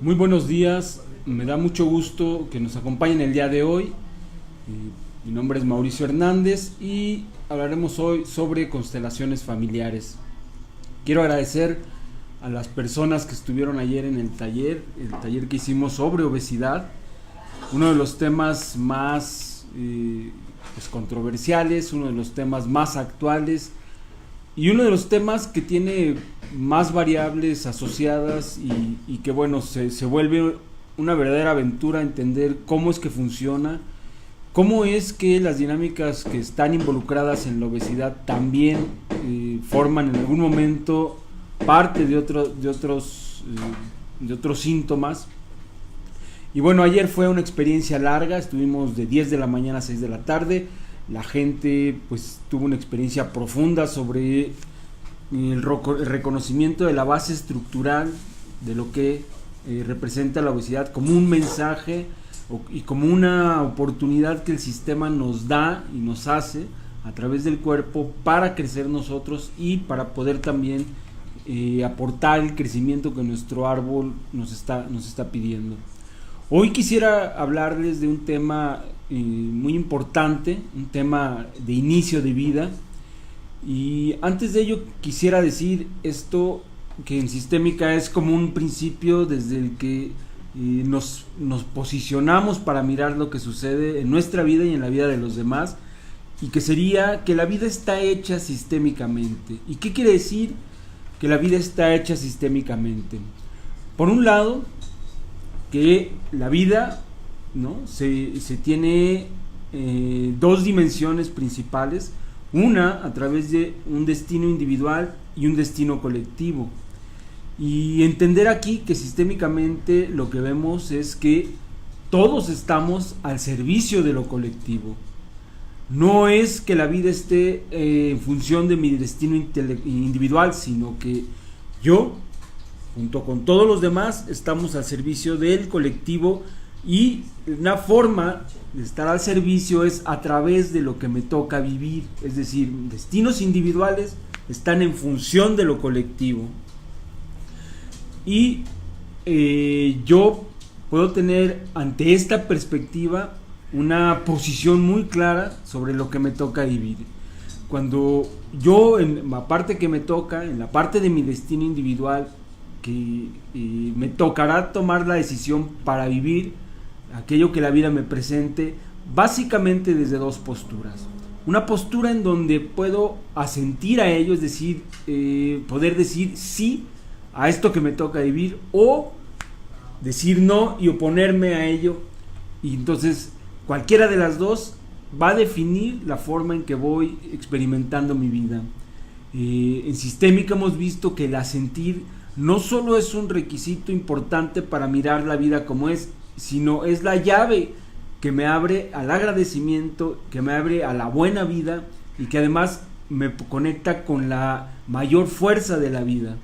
Muy buenos días, me da mucho gusto que nos acompañen el día de hoy. Mi nombre es Mauricio Hernández y hablaremos hoy sobre constelaciones familiares. Quiero agradecer a las personas que estuvieron ayer en el taller que hicimos sobre obesidad, uno de los temas más controversiales, uno de los temas más actuales y uno de los temas que tiene más variables asociadas y que bueno, se vuelve una verdadera aventura entender cómo es que funciona, cómo es que las dinámicas que están involucradas en la obesidad también forman en algún momento parte de otros síntomas. Y bueno, ayer fue una experiencia larga, estuvimos de 10 de la mañana a 6 de la tarde. La gente pues tuvo una experiencia profunda sobre el reconocimiento de la base estructural de lo que representa la obesidad como un mensaje y como una oportunidad que el sistema nos da y nos hace a través del cuerpo para crecer nosotros y para poder también aportar el crecimiento que nuestro árbol nos está pidiendo. Hoy quisiera hablarles de un tema muy importante, un tema de inicio de vida. Y antes de ello quisiera decir esto, que en Sistémica es como un principio desde el que nos posicionamos para mirar lo que sucede en nuestra vida y en la vida de los demás, y que sería que la vida está hecha sistémicamente. ¿Y qué quiere decir que la vida está hecha sistémicamente? Por un lado, que la vida, ¿no? se tiene dos dimensiones principales, una a través de un destino individual y un destino colectivo, y entender aquí que sistémicamente lo que vemos es que todos estamos al servicio de lo colectivo. No es que la vida esté en función de mi destino individual, sino que yo, junto con todos los demás, estamos al servicio del colectivo, y una forma de estar al servicio es a través de lo que me toca vivir, es decir, destinos individuales están en función de lo colectivo. Y yo puedo tener ante esta perspectiva una posición muy clara sobre lo que me toca vivir. Cuando yo, en la parte que me toca, en la parte de mi destino individual, que me tocará tomar la decisión para vivir aquello que la vida me presente, básicamente desde dos posturas. Una postura en donde puedo asentir a ello, es decir, poder decir sí a esto que me toca vivir, o decir no y oponerme a ello, y entonces cualquiera de las dos va a definir la forma en que voy experimentando mi vida. En Sistémica hemos visto que el asentir no solo es un requisito importante para mirar la vida como es, sino es la llave que me abre al agradecimiento, que me abre a la buena vida, y que además me conecta con la mayor fuerza de la vida.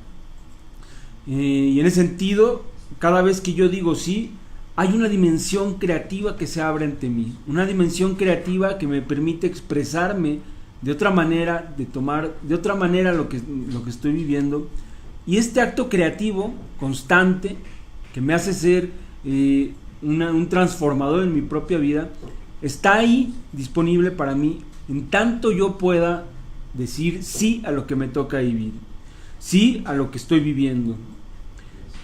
Y en ese sentido, cada vez que yo digo sí, hay una dimensión creativa que se abre ante mí, una dimensión creativa que me permite expresarme de otra manera, de tomar de otra manera lo que estoy viviendo. Y este acto creativo constante que me hace ser un transformador en mi propia vida está ahí disponible para mí, en tanto yo pueda decir sí a lo que me toca vivir, sí a lo que estoy viviendo.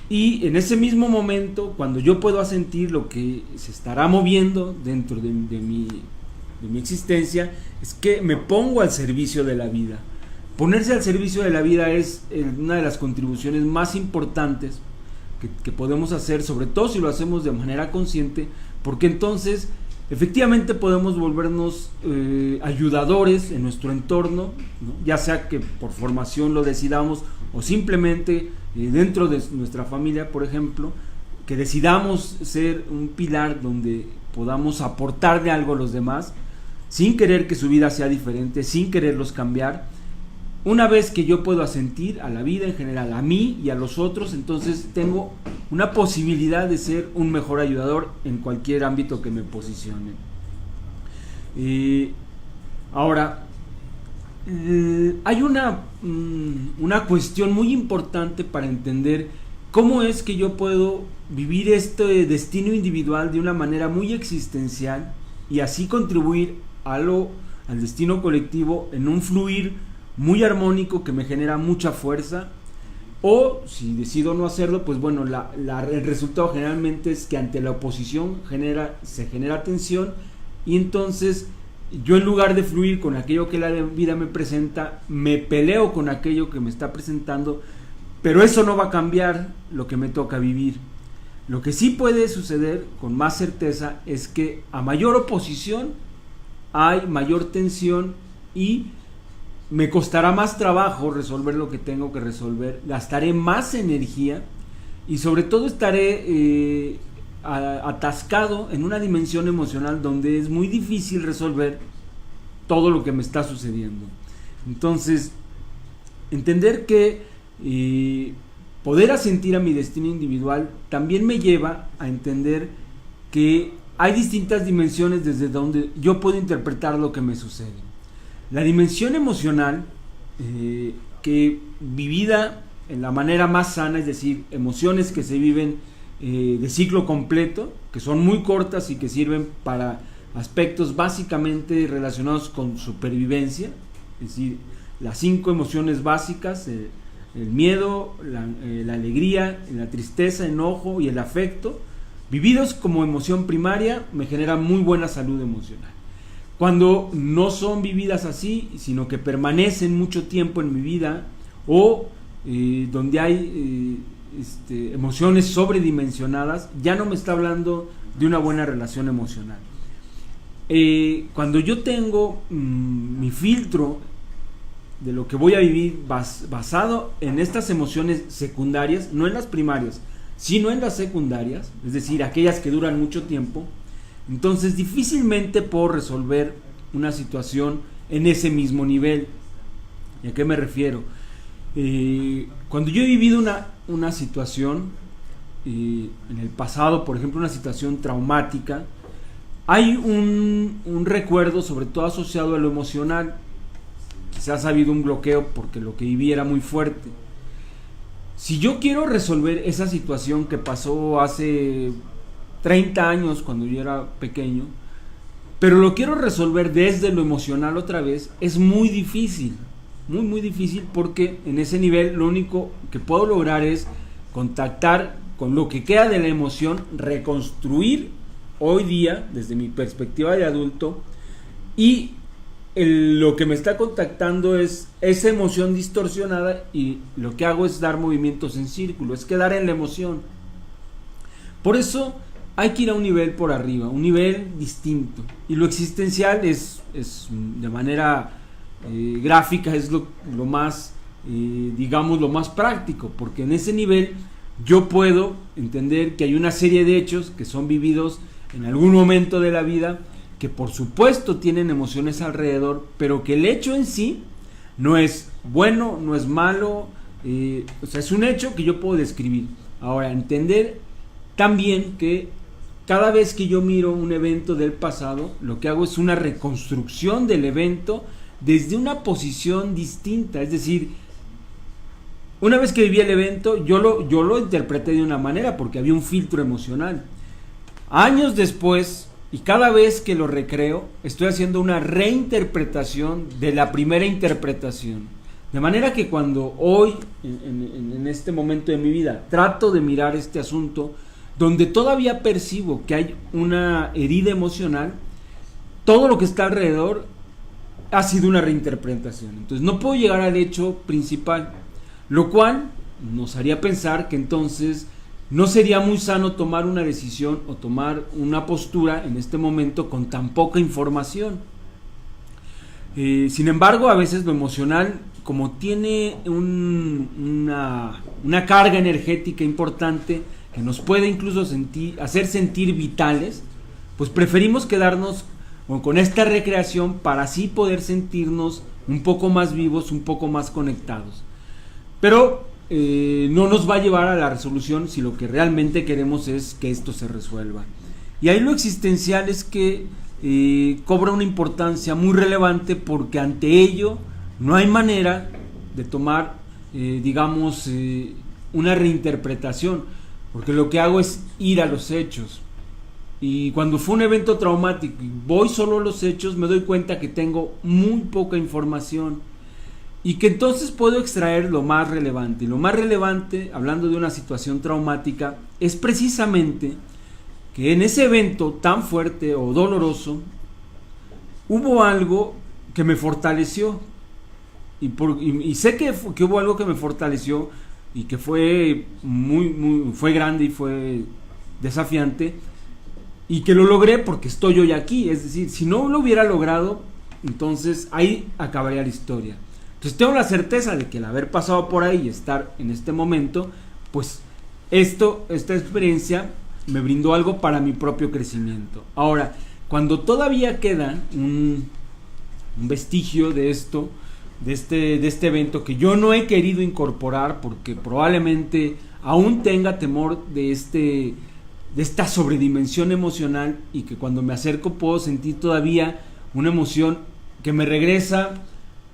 Y en ese mismo momento, cuando yo puedo sentir lo que se estará moviendo dentro de mi existencia, es que me pongo al servicio de la vida. Ponerse al servicio de la vida es una de las contribuciones más importantes que podemos hacer, sobre todo si lo hacemos de manera consciente, porque entonces efectivamente podemos volvernos ayudadores en nuestro entorno, ¿no? Ya sea que por formación lo decidamos, o simplemente dentro de nuestra familia, por ejemplo, que decidamos ser un pilar donde podamos aportarle algo a los demás, sin querer que su vida sea diferente, sin quererlos cambiar. Una vez que yo puedo asentir a la vida en general, a mí y a los otros, entonces tengo una posibilidad de ser un mejor ayudador en cualquier ámbito que me posicione. Ahora, hay una cuestión muy importante para entender ¿cómo es que yo puedo vivir este destino individual de una manera muy existencial y así contribuir al destino colectivo en un fluir muy armónico que me genera mucha fuerza? O si decido no hacerlo, pues bueno, el resultado generalmente es que ante la oposición se genera tensión, y entonces yo, en lugar de fluir con aquello que la vida me presenta, me peleo con aquello que me está presentando, pero eso no va a cambiar lo que me toca vivir. Lo que sí puede suceder con más certeza es que a mayor oposición hay mayor tensión, y me costará más trabajo resolver lo que tengo que resolver, gastaré más energía y sobre todo estaré atascado en una dimensión emocional donde es muy difícil resolver todo lo que me está sucediendo. Entonces, entender que poder asentir a mi destino individual también me lleva a entender que hay distintas dimensiones desde donde yo puedo interpretar lo que me sucede. La dimensión emocional, que vivida en la manera más sana, es decir, emociones que se viven de ciclo completo, que son muy cortas y que sirven para aspectos básicamente relacionados con supervivencia, es decir, las 5 emociones básicas, el miedo, la alegría, la tristeza, el enojo y el afecto, vividos como emoción primaria, me generan muy buena salud emocional. Cuando no son vividas así, sino que permanecen mucho tiempo en mi vida, o donde hay emociones sobredimensionadas, ya no me está hablando de una buena relación emocional. Cuando yo tengo mi filtro de lo que voy a vivir basado en estas emociones secundarias, no en las primarias, sino en las secundarias, es decir, aquellas que duran mucho tiempo, entonces difícilmente puedo resolver una situación en ese mismo nivel. ¿Y a qué me refiero? Cuando yo he vivido una situación en el pasado, por ejemplo una situación traumática, hay un recuerdo sobre todo asociado a lo emocional. Quizás ha habido un bloqueo porque lo que viví era muy fuerte. Si yo quiero resolver esa situación que pasó hace 30 años cuando yo era pequeño, pero lo quiero resolver desde lo emocional otra vez, es muy difícil, muy difícil, porque en ese nivel lo único que puedo lograr es contactar con lo que queda de la emoción, reconstruir hoy día desde mi perspectiva de adulto, y lo que me está contactando es esa emoción distorsionada, y lo que hago es dar movimientos en círculo, es quedar en la emoción. Por eso hay que ir a un nivel por arriba, un nivel distinto, y lo existencial es de manera gráfica, es lo más, digamos, lo más práctico, porque en ese nivel yo puedo entender que hay una serie de hechos que son vividos en algún momento de la vida, que por supuesto tienen emociones alrededor, pero que el hecho en sí no es bueno, no es malo, o sea, es un hecho que yo puedo describir. Ahora, entender también que cada vez que yo miro un evento del pasado, lo que hago es una reconstrucción del evento desde una posición distinta. Es decir, una vez que viví el evento, yo lo interpreté de una manera porque había un filtro emocional. Años después, y cada vez que lo recreo, estoy haciendo una reinterpretación de la primera interpretación. De manera que cuando hoy, en este momento de mi vida, trato de mirar este asunto, donde todavía percibo que hay una herida emocional, todo lo que está alrededor ha sido una reinterpretación. Entonces no puedo llegar al hecho principal, lo cual nos haría pensar que entonces no sería muy sano tomar una decisión o tomar una postura en este momento con tan poca información. Sin embargo, a veces lo emocional, como tiene una carga energética importante, que nos puede incluso hacer sentir vitales, pues preferimos quedarnos con esta recreación para así poder sentirnos un poco más vivos, un poco más conectados. Pero no nos va a llevar a la resolución si lo que realmente queremos es que esto se resuelva. Y ahí lo existencial es que cobra una importancia muy relevante, porque ante ello no hay manera de tomar, digamos, una reinterpretación, porque lo que hago es ir a los hechos. Y cuando fue un evento traumático y voy solo a los hechos, me doy cuenta que tengo muy poca información y que entonces puedo extraer lo más relevante. Y lo más relevante, hablando de una situación traumática, es precisamente que en ese evento tan fuerte o doloroso hubo algo que me fortaleció. Y sé que hubo algo que me fortaleció y que fue fue grande y fue desafiante, y que lo logré porque estoy hoy aquí. Es decir, si no lo hubiera logrado, entonces ahí acabaría la historia. Entonces tengo la certeza de que el haber pasado por ahí y estar en este momento, pues esta experiencia me brindó algo para mi propio crecimiento. Ahora, cuando todavía queda un vestigio de esto, de este evento que yo no he querido incorporar porque probablemente aún tenga temor de esta sobredimensión emocional, y que cuando me acerco puedo sentir todavía una emoción que me regresa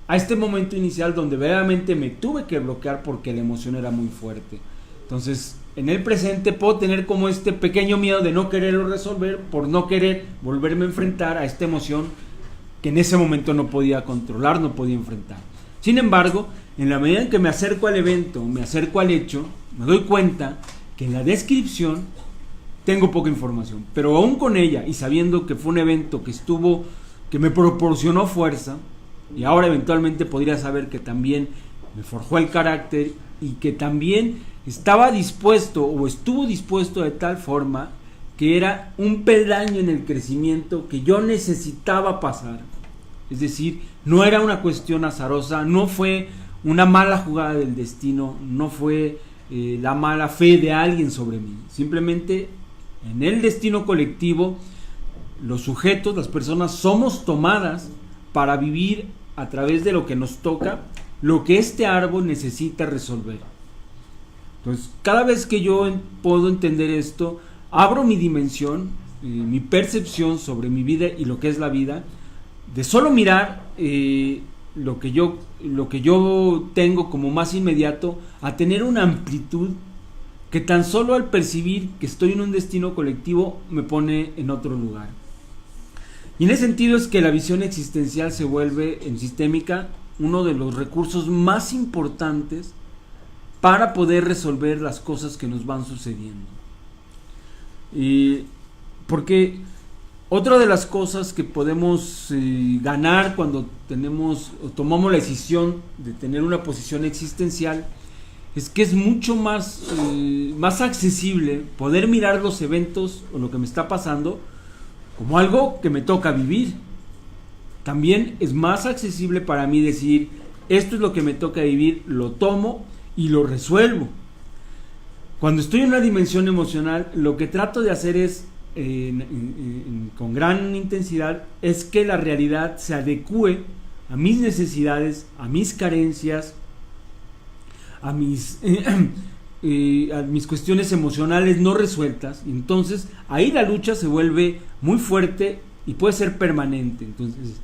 a este momento inicial donde verdaderamente me tuve que bloquear porque la emoción era muy fuerte. Entonces, en el presente puedo tener como este pequeño miedo de no quererlo resolver por no querer volverme a enfrentar a esta emoción que en ese momento no podía controlar, no podía enfrentar. Sin embargo, en la medida en que me acerco al evento, me acerco al hecho, me doy cuenta que en la descripción tengo poca información, pero aún con ella y sabiendo que fue un evento que me proporcionó fuerza, y ahora eventualmente podría saber que también me forjó el carácter y que también estaba dispuesto o estuvo dispuesto de tal forma que era un peldaño en el crecimiento que yo necesitaba pasar. Es decir, no era una cuestión azarosa, no fue una mala jugada del destino, no fue la mala fe de alguien sobre mí. Simplemente en el destino colectivo, los sujetos, las personas, somos tomadas para vivir a través de lo que nos toca, lo que este árbol necesita resolver. Entonces, cada vez que yo puedo entender esto, abro mi dimensión, mi percepción sobre mi vida y lo que es la vida, de solo mirar lo que yo tengo como más inmediato, a tener una amplitud que tan solo al percibir que estoy en un destino colectivo me pone en otro lugar. Y en ese sentido es que la visión existencial se vuelve en Sistémica uno de los recursos más importantes para poder resolver las cosas que nos van sucediendo. Porque otra de las cosas que podemos ganar cuando tomamos la decisión de tener una posición existencial es que es mucho más accesible poder mirar los eventos o lo que me está pasando como algo que me toca vivir. También es más accesible para mí decir, esto es lo que me toca vivir, lo tomo y lo resuelvo. Cuando estoy en una dimensión emocional, lo que trato de hacer es, con gran intensidad, es que la realidad se adecue a mis necesidades, a mis carencias, a mis cuestiones emocionales no resueltas. Entonces ahí la lucha se vuelve muy fuerte y puede ser permanente. Entonces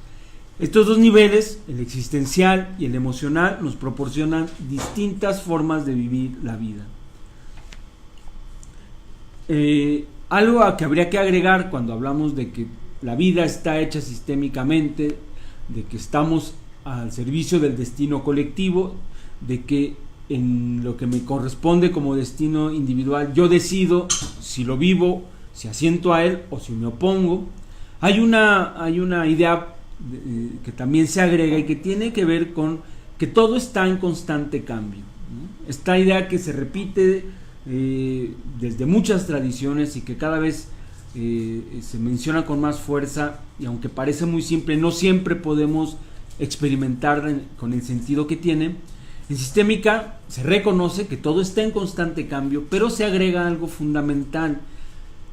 estos dos niveles, el existencial y el emocional, nos proporcionan distintas formas de vivir la vida. Algo a que habría que agregar cuando hablamos de que la vida está hecha sistémicamente, de que estamos al servicio del destino colectivo, de que en lo que me corresponde como destino individual yo decido si lo vivo, si asiento a él o si me opongo. Hay una idea que también se agrega y que tiene que ver con que todo está en constante cambio, ¿no? Esta idea que se repite desde muchas tradiciones y que cada vez se menciona con más fuerza, y aunque parece muy simple, no siempre podemos experimentar con el sentido que tiene. En Sistémica se reconoce que todo está en constante cambio, pero se agrega algo fundamental: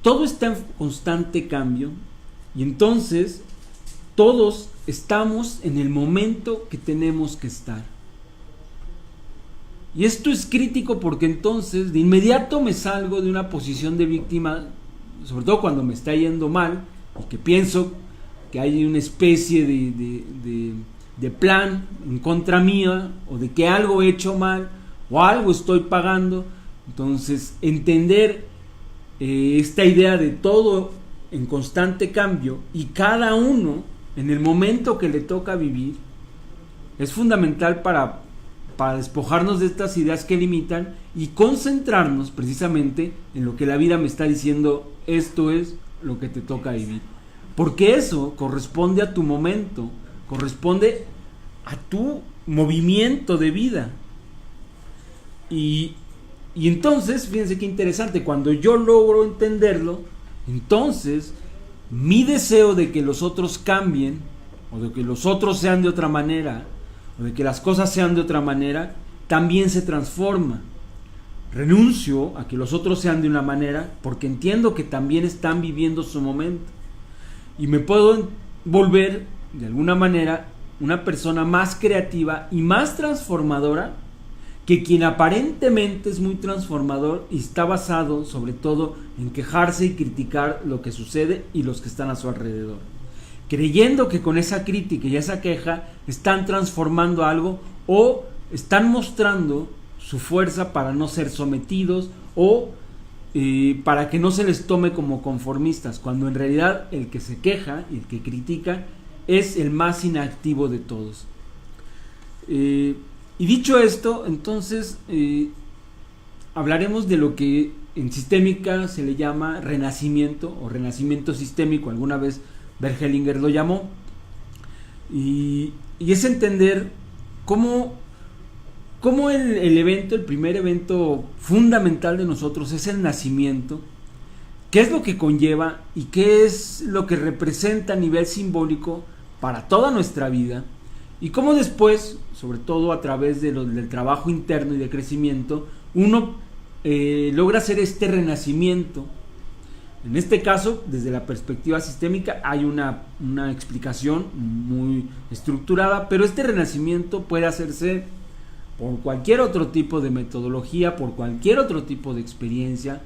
todo está en constante cambio, y entonces todos estamos en el momento que tenemos que estar. Y esto es crítico porque entonces de inmediato me salgo de una posición de víctima, sobre todo cuando me está yendo mal y que pienso que hay una especie de plan en contra mía, o de que algo he hecho mal, o algo estoy pagando. Entonces, entender esta idea de todo en constante cambio y cada uno en el momento que le toca vivir es fundamental para despojarnos de estas ideas que limitan y concentrarnos precisamente en lo que la vida me está diciendo: esto es lo que te toca vivir, porque eso corresponde a tu momento, corresponde a tu movimiento de vida. Y entonces, fíjense qué interesante, cuando yo logro entenderlo, entonces mi deseo de que los otros cambien, o de que los otros sean de otra manera, o de que las cosas sean de otra manera, también se transforma. Renuncio a que los otros sean de una manera porque entiendo que también están viviendo su momento, y me puedo volver de alguna manera una persona más creativa y más transformadora que quien aparentemente es muy transformador y está basado sobre todo en quejarse y criticar lo que sucede y los que están a su alrededor, creyendo que con esa crítica y esa queja están transformando algo o están mostrando su fuerza para no ser sometidos o para que no se les tome como conformistas, cuando en realidad el que se queja y el que critica es el más inactivo de todos. Y dicho esto, entonces hablaremos de lo que en sistémica se le llama renacimiento o renacimiento sistémico. Alguna vez Bert Hellinger lo llamó, y es entender cómo el evento, el primer evento fundamental de nosotros es el nacimiento, qué es lo que conlleva y qué es lo que representa a nivel simbólico para toda nuestra vida, y cómo después, sobre todo a través del trabajo interno y de crecimiento, uno logra hacer este renacimiento. En este caso, desde la perspectiva sistémica, hay una explicación muy estructurada, pero este renacimiento puede hacerse por cualquier otro tipo de metodología, por cualquier otro tipo de experiencia.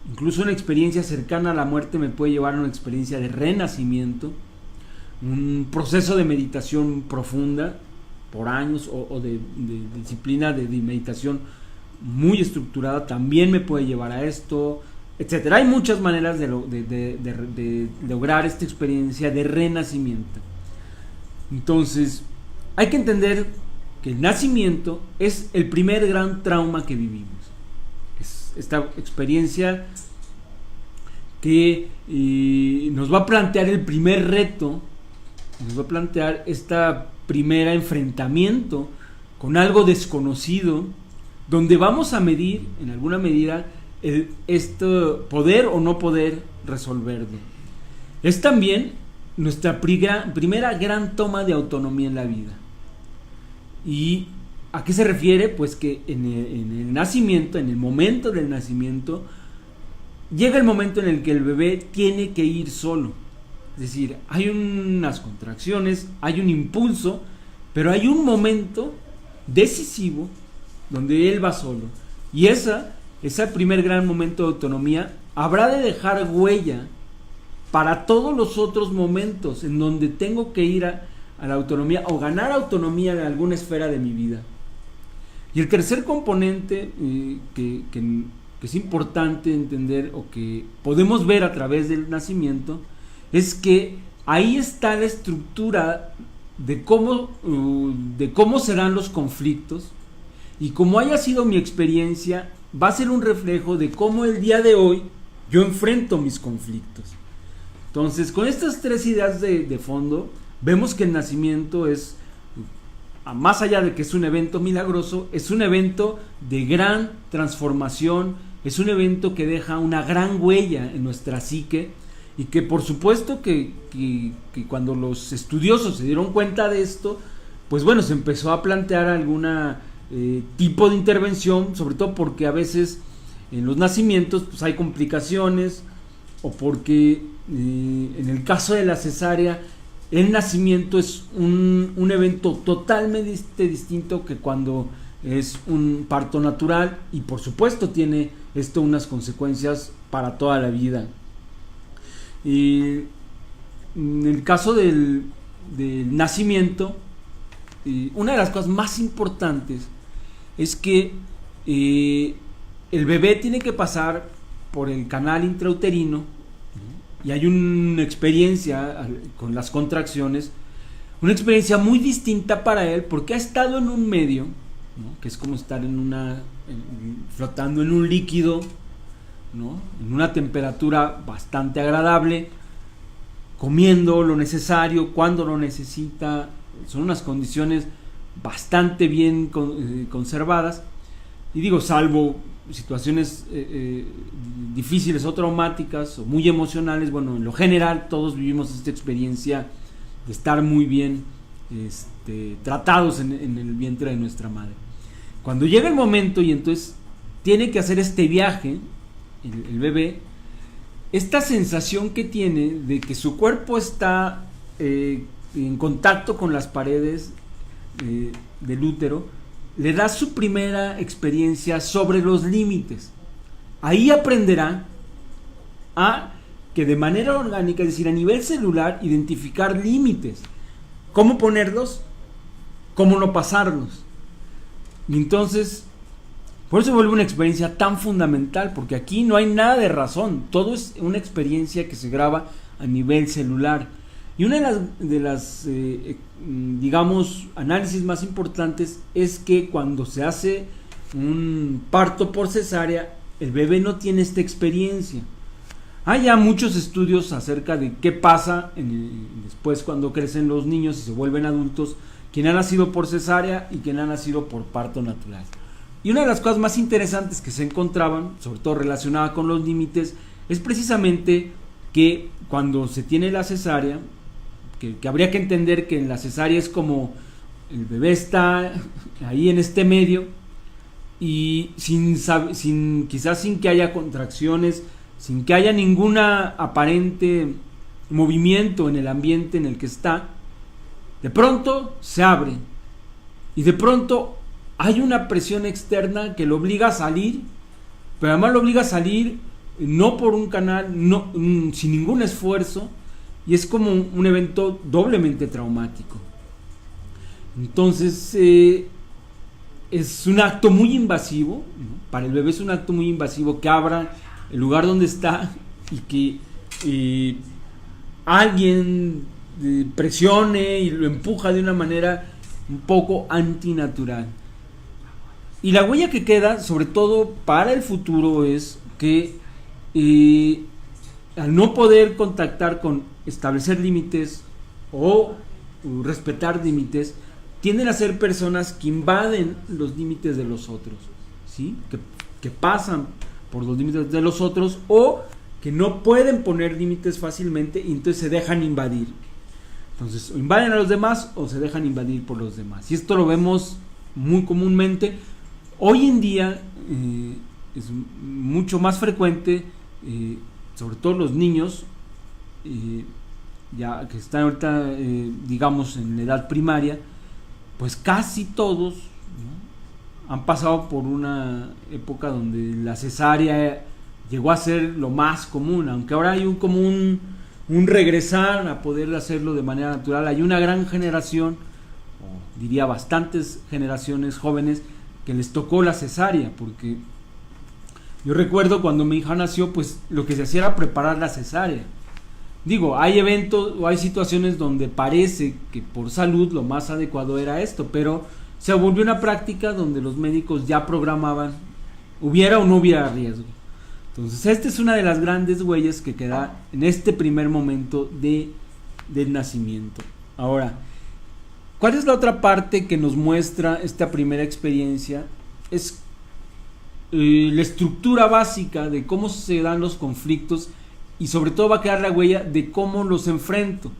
Incluso una experiencia cercana a la muerte me puede llevar a una experiencia de renacimiento. Un proceso de meditación profunda por años o de disciplina de meditación muy estructurada también me puede llevar a esto, etcétera. Hay muchas maneras de lograr esta experiencia de renacimiento. Entonces, hay que entender que el nacimiento es el primer gran trauma que vivimos. Es esta experiencia que nos va a plantear el primer reto, nos va a plantear esta primera enfrentamiento con algo desconocido, donde vamos a medir en alguna medida esto poder o no poder resolverlo. Es también nuestra primera gran toma de autonomía en la vida. ¿Y a qué se refiere? Pues que en el nacimiento, en el momento del nacimiento, llega el momento en el que el bebé tiene que ir solo. Es decir, hay unas contracciones, hay un impulso, pero hay un momento decisivo donde él va solo. Y ese primer gran momento de autonomía habrá de dejar huella para todos los otros momentos en donde tengo que ir a la autonomía o ganar autonomía en alguna esfera de mi vida. Y el tercer componente que es importante entender o que podemos ver a través del nacimiento es que ahí está la estructura de cómo serán los conflictos, y como haya sido mi experiencia va a ser un reflejo de cómo el día de hoy yo enfrento mis conflictos. Entonces, con estas tres ideas de fondo, vemos que el nacimiento es, más allá de que es un evento milagroso, es un evento de gran transformación, es un evento que deja una gran huella en nuestra psique, y que por supuesto que cuando los estudiosos se dieron cuenta de esto, pues bueno, se empezó a plantear alguna tipo de intervención, sobre todo porque a veces en los nacimientos pues hay complicaciones, o porque en el caso de la cesárea el nacimiento es un evento totalmente distinto que cuando es un parto natural, y por supuesto tiene esto unas consecuencias para toda la vida. Y en el caso del nacimiento, una de las cosas más importantes es que el bebé tiene que pasar por el canal intrauterino y hay una experiencia con las contracciones, una experiencia muy distinta para él porque ha estado en un medio, ¿no? Que es como estar flotando en un líquido, ¿no? En una temperatura bastante agradable, comiendo lo necesario cuando lo necesita. Son unas condiciones bastante bien conservadas, y digo, salvo situaciones difíciles o traumáticas o muy emocionales, bueno, en lo general todos vivimos esta experiencia de estar muy bien tratados en el vientre de nuestra madre. Cuando llega el momento y entonces tiene que hacer este viaje, el bebé, esta sensación que tiene de que su cuerpo está en contacto con las paredes del útero, le da su primera experiencia sobre los límites. Ahí aprenderá a que de manera orgánica, es decir, a nivel celular, identificar límites, cómo ponerlos, cómo no pasarlos. Y entonces, por eso vuelve una experiencia tan fundamental, porque aquí no hay nada de razón, todo es una experiencia que se graba a nivel celular. Y una de las digamos, análisis más importantes es que cuando se hace un parto por cesárea, el bebé no tiene esta experiencia. Hay ya muchos estudios acerca de qué pasa después cuando crecen los niños y se vuelven adultos, quien ha nacido por cesárea y quien ha nacido por parto natural. Y una de las cosas más interesantes que se encontraban, sobre todo relacionada con los límites, es precisamente que cuando se tiene la cesárea, que habría que entender que en la cesárea es como el bebé está ahí en este medio y quizás sin que haya contracciones, sin que haya ninguna aparente movimiento en el ambiente en el que está, de pronto se abre y de pronto hay una presión externa que lo obliga a salir, pero además lo obliga a salir no por un canal, sin ningún esfuerzo, y es como un evento doblemente traumático. Entonces es un acto muy invasivo, ¿no? Para el bebé es un acto muy invasivo que abra el lugar donde está y que alguien presione y lo empuja de una manera un poco antinatural. Y la huella que queda, sobre todo para el futuro, es que al no poder contactar con establecer límites o respetar límites, tienden a ser personas que invaden los límites de los otros, ¿sí? Que pasan por los límites de los otros o que no pueden poner límites fácilmente y entonces se dejan invadir. Entonces, o invaden a los demás o se dejan invadir por los demás. Y esto lo vemos muy comúnmente. Hoy en día es mucho más frecuente, sobre todo los niños, ya que están ahorita, digamos, en la edad primaria, pues casi todos, ¿no?, han pasado por una época donde la cesárea llegó a ser lo más común, aunque ahora hay un regresar a poder hacerlo de manera natural. Hay una gran generación, o diría bastantes generaciones jóvenes, que les tocó la cesárea, porque yo recuerdo cuando mi hija nació, pues lo que se hacía era preparar la cesárea. Digo, hay eventos o hay situaciones donde parece que por salud lo más adecuado era esto, pero se volvió una práctica donde los médicos ya programaban, hubiera o no hubiera riesgo. Entonces, esta es una de las grandes huellas que queda en este primer momento del nacimiento. Ahora, ¿cuál es la otra parte que nos muestra esta primera experiencia? Es la estructura básica de cómo se dan los conflictos y sobre todo va a quedar la huella de cómo los enfrento.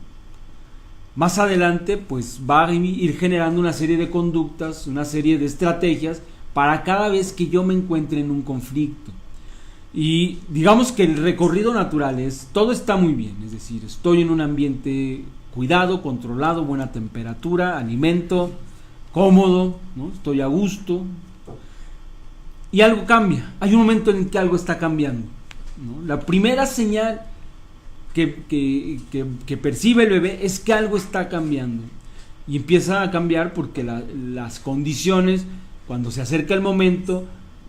Más adelante pues va a ir generando una serie de conductas, una serie de estrategias para cada vez que yo me encuentre en un conflicto. Y digamos que el recorrido natural es, todo está muy bien, es decir, estoy en un ambiente cuidado, controlado, buena temperatura, alimento, cómodo, ¿no?, estoy a gusto, y algo cambia, hay un momento en el que algo está cambiando, ¿no? La primera señal que percibe el bebé es que algo está cambiando, y empieza a cambiar porque las condiciones, cuando se acerca el momento,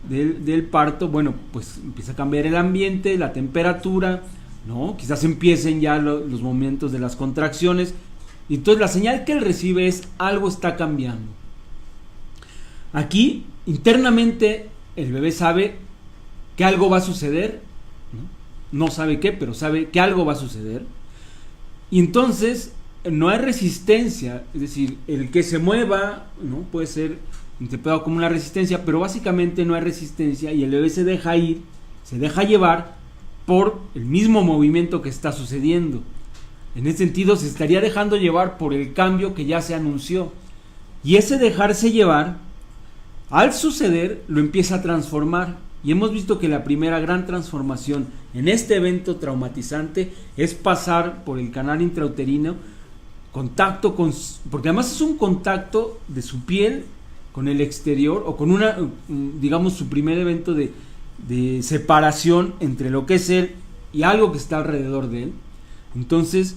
del parto, bueno, pues empieza a cambiar el ambiente, la temperatura, ¿no? Quizás empiecen ya los momentos de las contracciones. Y entonces la señal que él recibe es: algo está cambiando. Aquí, internamente, el bebé sabe que algo va a suceder, ¿no? No sabe qué, pero sabe que algo va a suceder. Y entonces no hay resistencia, es decir, el que se mueva, ¿no? Puede ser interpretado como una resistencia, pero básicamente no hay resistencia y el bebé se deja ir, se deja llevar por el mismo movimiento que está sucediendo. En ese sentido, se estaría dejando llevar por el cambio que ya se anunció. Y ese dejarse llevar, al suceder, lo empieza a transformar. Y hemos visto que la primera gran transformación en este evento traumatizante es pasar por el canal intrauterino, contacto con, porque además es un contacto de su piel con el exterior, o con una, digamos, su primer evento de separación entre lo que es él y algo que está alrededor de él. Entonces,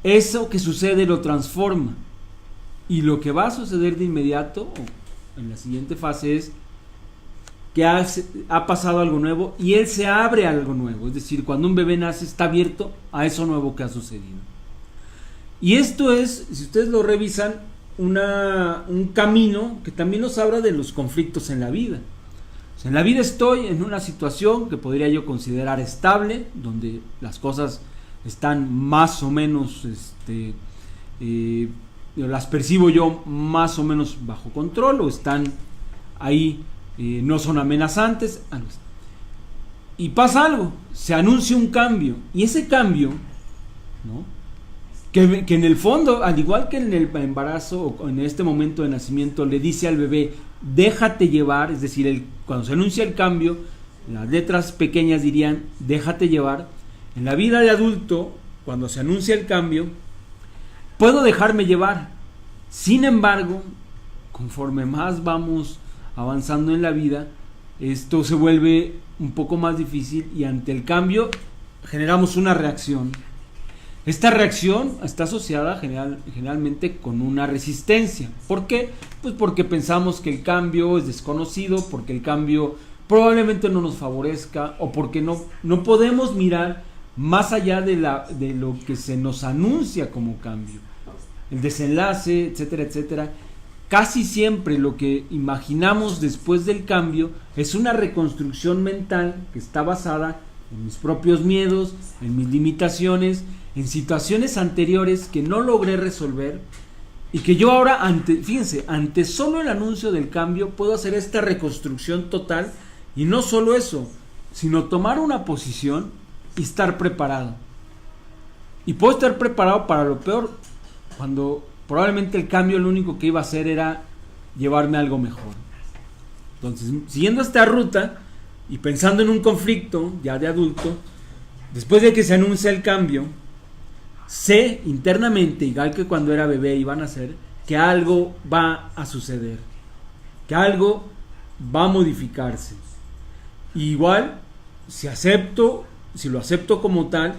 eso que sucede lo transforma. Y lo que va a suceder de inmediato, en la siguiente fase, es que ha pasado algo nuevo y él se abre a algo nuevo. Es decir, cuando un bebé nace, está abierto a eso nuevo que ha sucedido. Y esto es, si ustedes lo revisan, un camino que también nos habla de los conflictos en la vida. O sea, en la vida estoy en una situación que podría yo considerar estable, donde las cosas están más o menos, las percibo yo más o menos bajo control, o están ahí, no son amenazantes. Y pasa algo, se anuncia un cambio, y ese cambio, ¿no? Que en el fondo, al igual que en el embarazo o en este momento de nacimiento, le dice al bebé: déjate llevar. Es decir, cuando se anuncia el cambio, las letras pequeñas dirían: déjate llevar. En la vida de adulto, cuando se anuncia el cambio, puedo dejarme llevar. Sin embargo, conforme más vamos avanzando en la vida, esto se vuelve un poco más difícil, y ante el cambio generamos una reacción. Esta reacción está asociada generalmente con una resistencia. ¿Por qué? Pues porque pensamos que el cambio es desconocido, porque el cambio probablemente no nos favorezca, o porque no podemos mirar más allá de lo que se nos anuncia como cambio. El desenlace, etcétera, etcétera. Casi siempre lo que imaginamos después del cambio es una reconstrucción mental que está basada en mis propios miedos, en mis limitaciones, en situaciones anteriores que no logré resolver, y que yo ahora, ante solo el anuncio del cambio, puedo hacer esta reconstrucción total. Y no solo eso, sino tomar una posición y estar preparado. Y puedo estar preparado para lo peor, cuando probablemente el cambio lo único que iba a hacer era llevarme a algo mejor. Entonces, siguiendo esta ruta y pensando en un conflicto ya de adulto, después de que se anuncia el cambio, sé internamente, igual que cuando era bebé iba a nacer, que algo va a suceder, que algo va a modificarse. Y igual, si lo acepto como tal,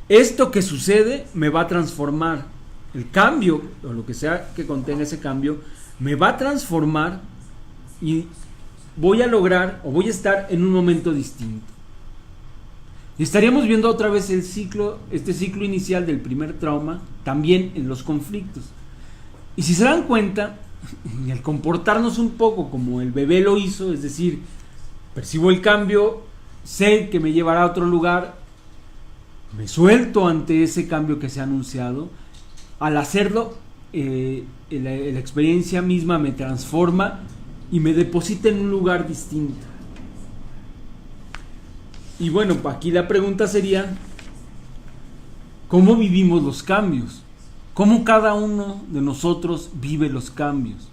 esto que sucede me va a transformar. El cambio, o lo que sea que contenga ese cambio, me va a transformar, y voy a lograr, o voy a estar en un momento distinto. Y estaríamos viendo otra vez este ciclo inicial del primer trauma, también en los conflictos. Y si se dan cuenta, el comportarnos un poco como el bebé lo hizo, es decir, percibo el cambio, sé que me llevará a otro lugar, me suelto ante ese cambio que se ha anunciado. Al hacerlo, la experiencia misma me transforma y me deposita en un lugar distinto. Y bueno, aquí la pregunta sería: ¿cómo vivimos los cambios? ¿Cómo cada uno de nosotros vive los cambios?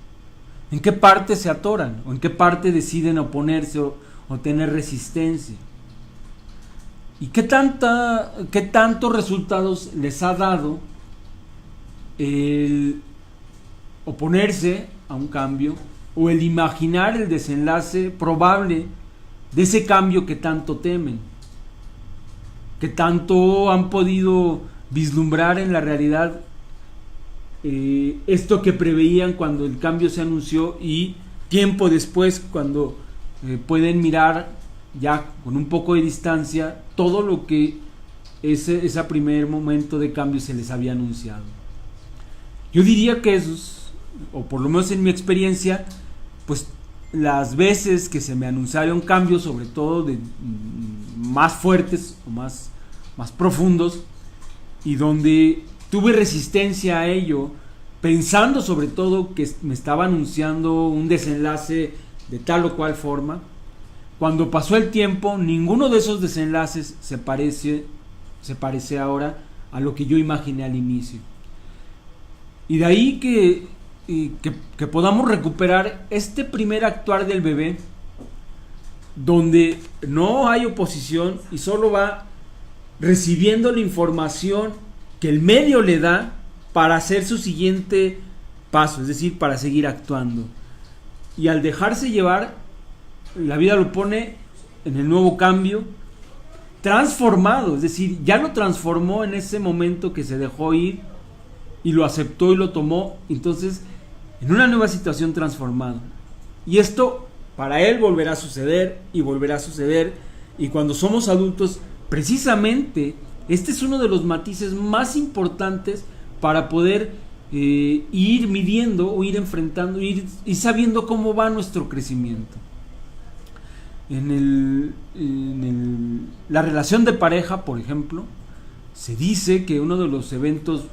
¿En qué parte se atoran? ¿O en qué parte deciden oponerse o tener resistencia? ¿Y qué tantos resultados les ha dado el oponerse a un cambio, o el imaginar el desenlace probable de ese cambio que tanto temen, que tanto han podido vislumbrar en la realidad, esto que preveían cuando el cambio se anunció, y tiempo después, cuando pueden mirar ya con un poco de distancia todo lo que ese primer momento de cambio se les había anunciado. Yo diría que esos, o por lo menos en mi experiencia, pues las veces que se me anunciaron cambios, sobre todo de más fuertes o más profundos, y donde tuve resistencia a ello, pensando sobre todo que me estaba anunciando un desenlace de tal o cual forma, cuando pasó el tiempo, ninguno de esos desenlaces se parece ahora a lo que yo imaginé al inicio. Y de ahí que podamos recuperar este primer actuar del bebé, donde no hay oposición y solo va recibiendo la información que el medio le da para hacer su siguiente paso, es decir, para seguir actuando. Y al dejarse llevar, la vida lo pone en el nuevo cambio, transformado, es decir, ya lo transformó en ese momento que se dejó ir y lo aceptó y lo tomó, entonces en una nueva situación transformada. Y esto para él volverá a suceder y volverá a suceder, y cuando somos adultos, precisamente este es uno de los matices más importantes para poder ir midiendo o ir enfrentando, ir sabiendo cómo va nuestro crecimiento. La relación de pareja, por ejemplo, se dice que uno de los eventos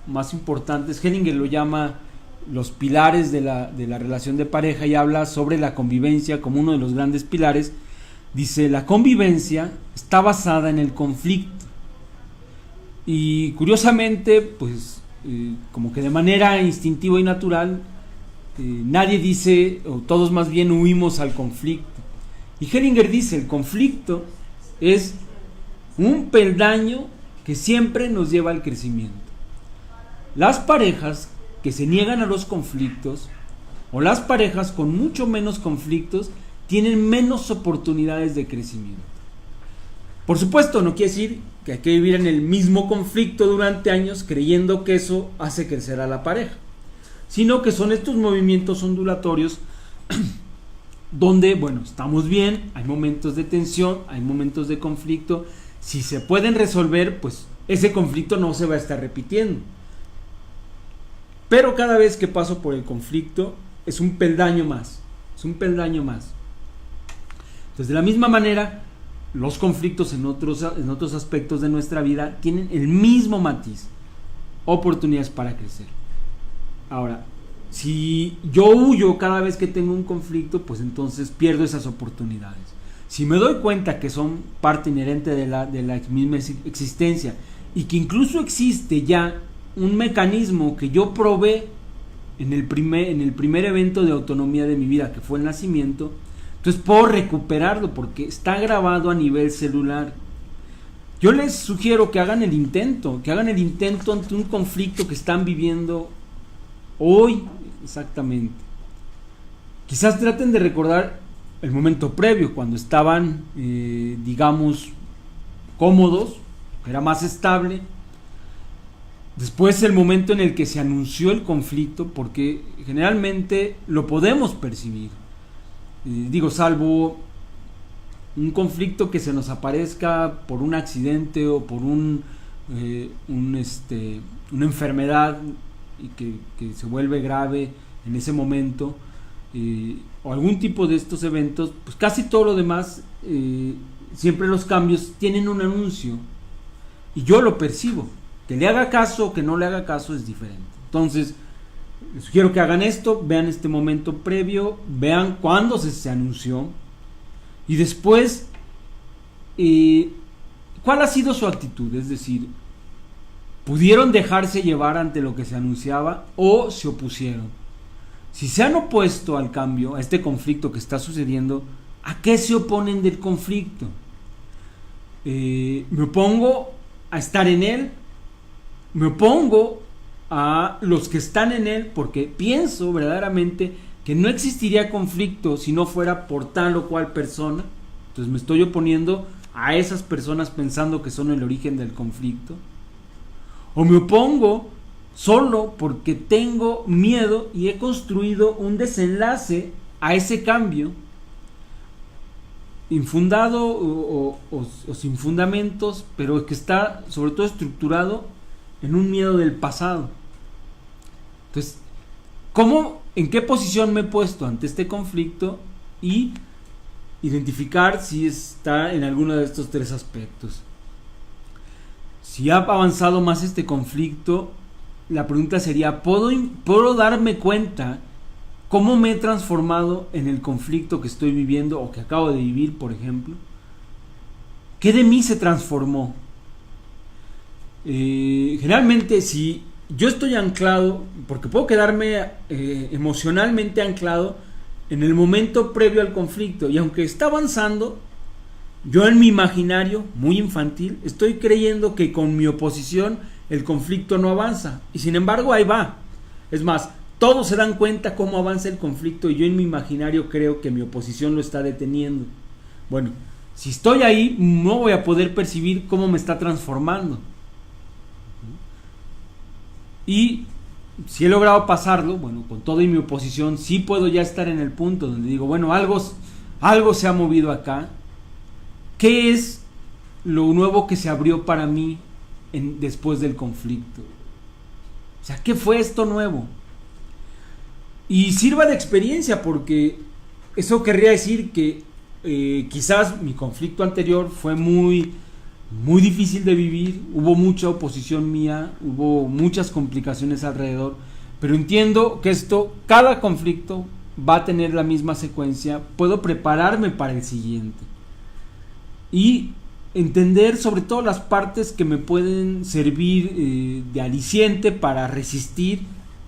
más importantes, Hellinger lo llama los pilares de la relación de pareja, y habla sobre la convivencia como uno de los grandes pilares. Dice: la convivencia está basada en el conflicto. Y curiosamente, pues como que de manera instintiva y natural, nadie dice, o todos más bien huimos al conflicto. Y Hellinger dice: el conflicto es un peldaño que siempre nos lleva al crecimiento. Las parejas que se niegan a los conflictos, o las parejas con mucho menos conflictos, tienen menos oportunidades de crecimiento. Por supuesto, no quiere decir que hay que vivir en el mismo conflicto durante años creyendo que eso hace crecer a la pareja, sino que son estos movimientos ondulatorios donde, bueno, estamos bien, hay momentos de tensión, hay momentos de conflicto. Si se pueden resolver, pues ese conflicto no se va a estar repitiendo. Pero cada vez que paso por el conflicto es un peldaño más, es un peldaño más. Entonces, de la misma manera, los conflictos en otros aspectos de nuestra vida tienen el mismo matiz, oportunidades para crecer. Ahora, si yo huyo cada vez que tengo un conflicto, pues entonces pierdo esas oportunidades. Si me doy cuenta que son parte inherente de la misma existencia, y que incluso existe ya un mecanismo que yo probé en el primer evento de autonomía de mi vida, que fue el nacimiento, entonces puedo recuperarlo porque está grabado a nivel celular. Yo les sugiero que hagan el intento ante un conflicto que están viviendo hoy exactamente. Quizás traten de recordar el momento previo, cuando estaban, digamos, cómodos, era más estable. Después el momento en el que se anunció el conflicto, porque generalmente lo podemos percibir. Salvo un conflicto que se nos aparezca por un accidente o por una enfermedad y que se vuelve grave en ese momento, o algún tipo de estos eventos, pues casi todo lo demás, siempre los cambios tienen un anuncio y yo lo percibo. Que le haga caso o que no le haga caso es diferente. Entonces, les sugiero que hagan esto, vean este momento previo, vean cuándo se anunció, y después cuál ha sido su actitud. Es decir, ¿pudieron dejarse llevar ante lo que se anunciaba o se opusieron? Si se han opuesto al cambio, a este conflicto que está sucediendo, ¿a qué se oponen del conflicto? ¿Me opongo a estar en él? ¿Me opongo a los que están en él porque pienso verdaderamente que no existiría conflicto si no fuera por tal o cual persona? Entonces me estoy oponiendo a esas personas pensando que son el origen del conflicto. ¿O me opongo solo porque tengo miedo y he construido un desenlace a ese cambio infundado o sin fundamentos, pero que está sobre todo estructurado en un miedo del pasado. Entonces, ¿en qué posición me he puesto ante este conflicto? Y identificar si está en alguno de estos tres aspectos. Si ha avanzado más este conflicto, la pregunta sería, ¿puedo darme cuenta cómo me he transformado en el conflicto que estoy viviendo o que acabo de vivir, por ejemplo? ¿Qué de mí se transformó? Generalmente, si yo estoy anclado, porque puedo quedarme emocionalmente anclado en el momento previo al conflicto, y aunque está avanzando, yo en mi imaginario, muy infantil, estoy creyendo que con mi oposición el conflicto no avanza, y sin embargo ahí va. Es más, todos se dan cuenta cómo avanza el conflicto y yo en mi imaginario creo que mi oposición lo está deteniendo. Bueno, si estoy ahí, no voy a poder percibir cómo me está transformando. Y si he logrado pasarlo, bueno, con todo y mi oposición, sí puedo ya estar en el punto donde digo, bueno, algo se ha movido acá. ¿Qué es lo nuevo que se abrió para mí después del conflicto? O sea, ¿qué fue esto nuevo? Y sirva de experiencia, porque eso querría decir que quizás mi conflicto anterior fue muy difícil de vivir, hubo mucha oposición mía, hubo muchas complicaciones alrededor, pero entiendo que cada conflicto va a tener la misma secuencia, puedo prepararme para el siguiente y entender sobre todo las partes que me pueden servir de aliciente para resistir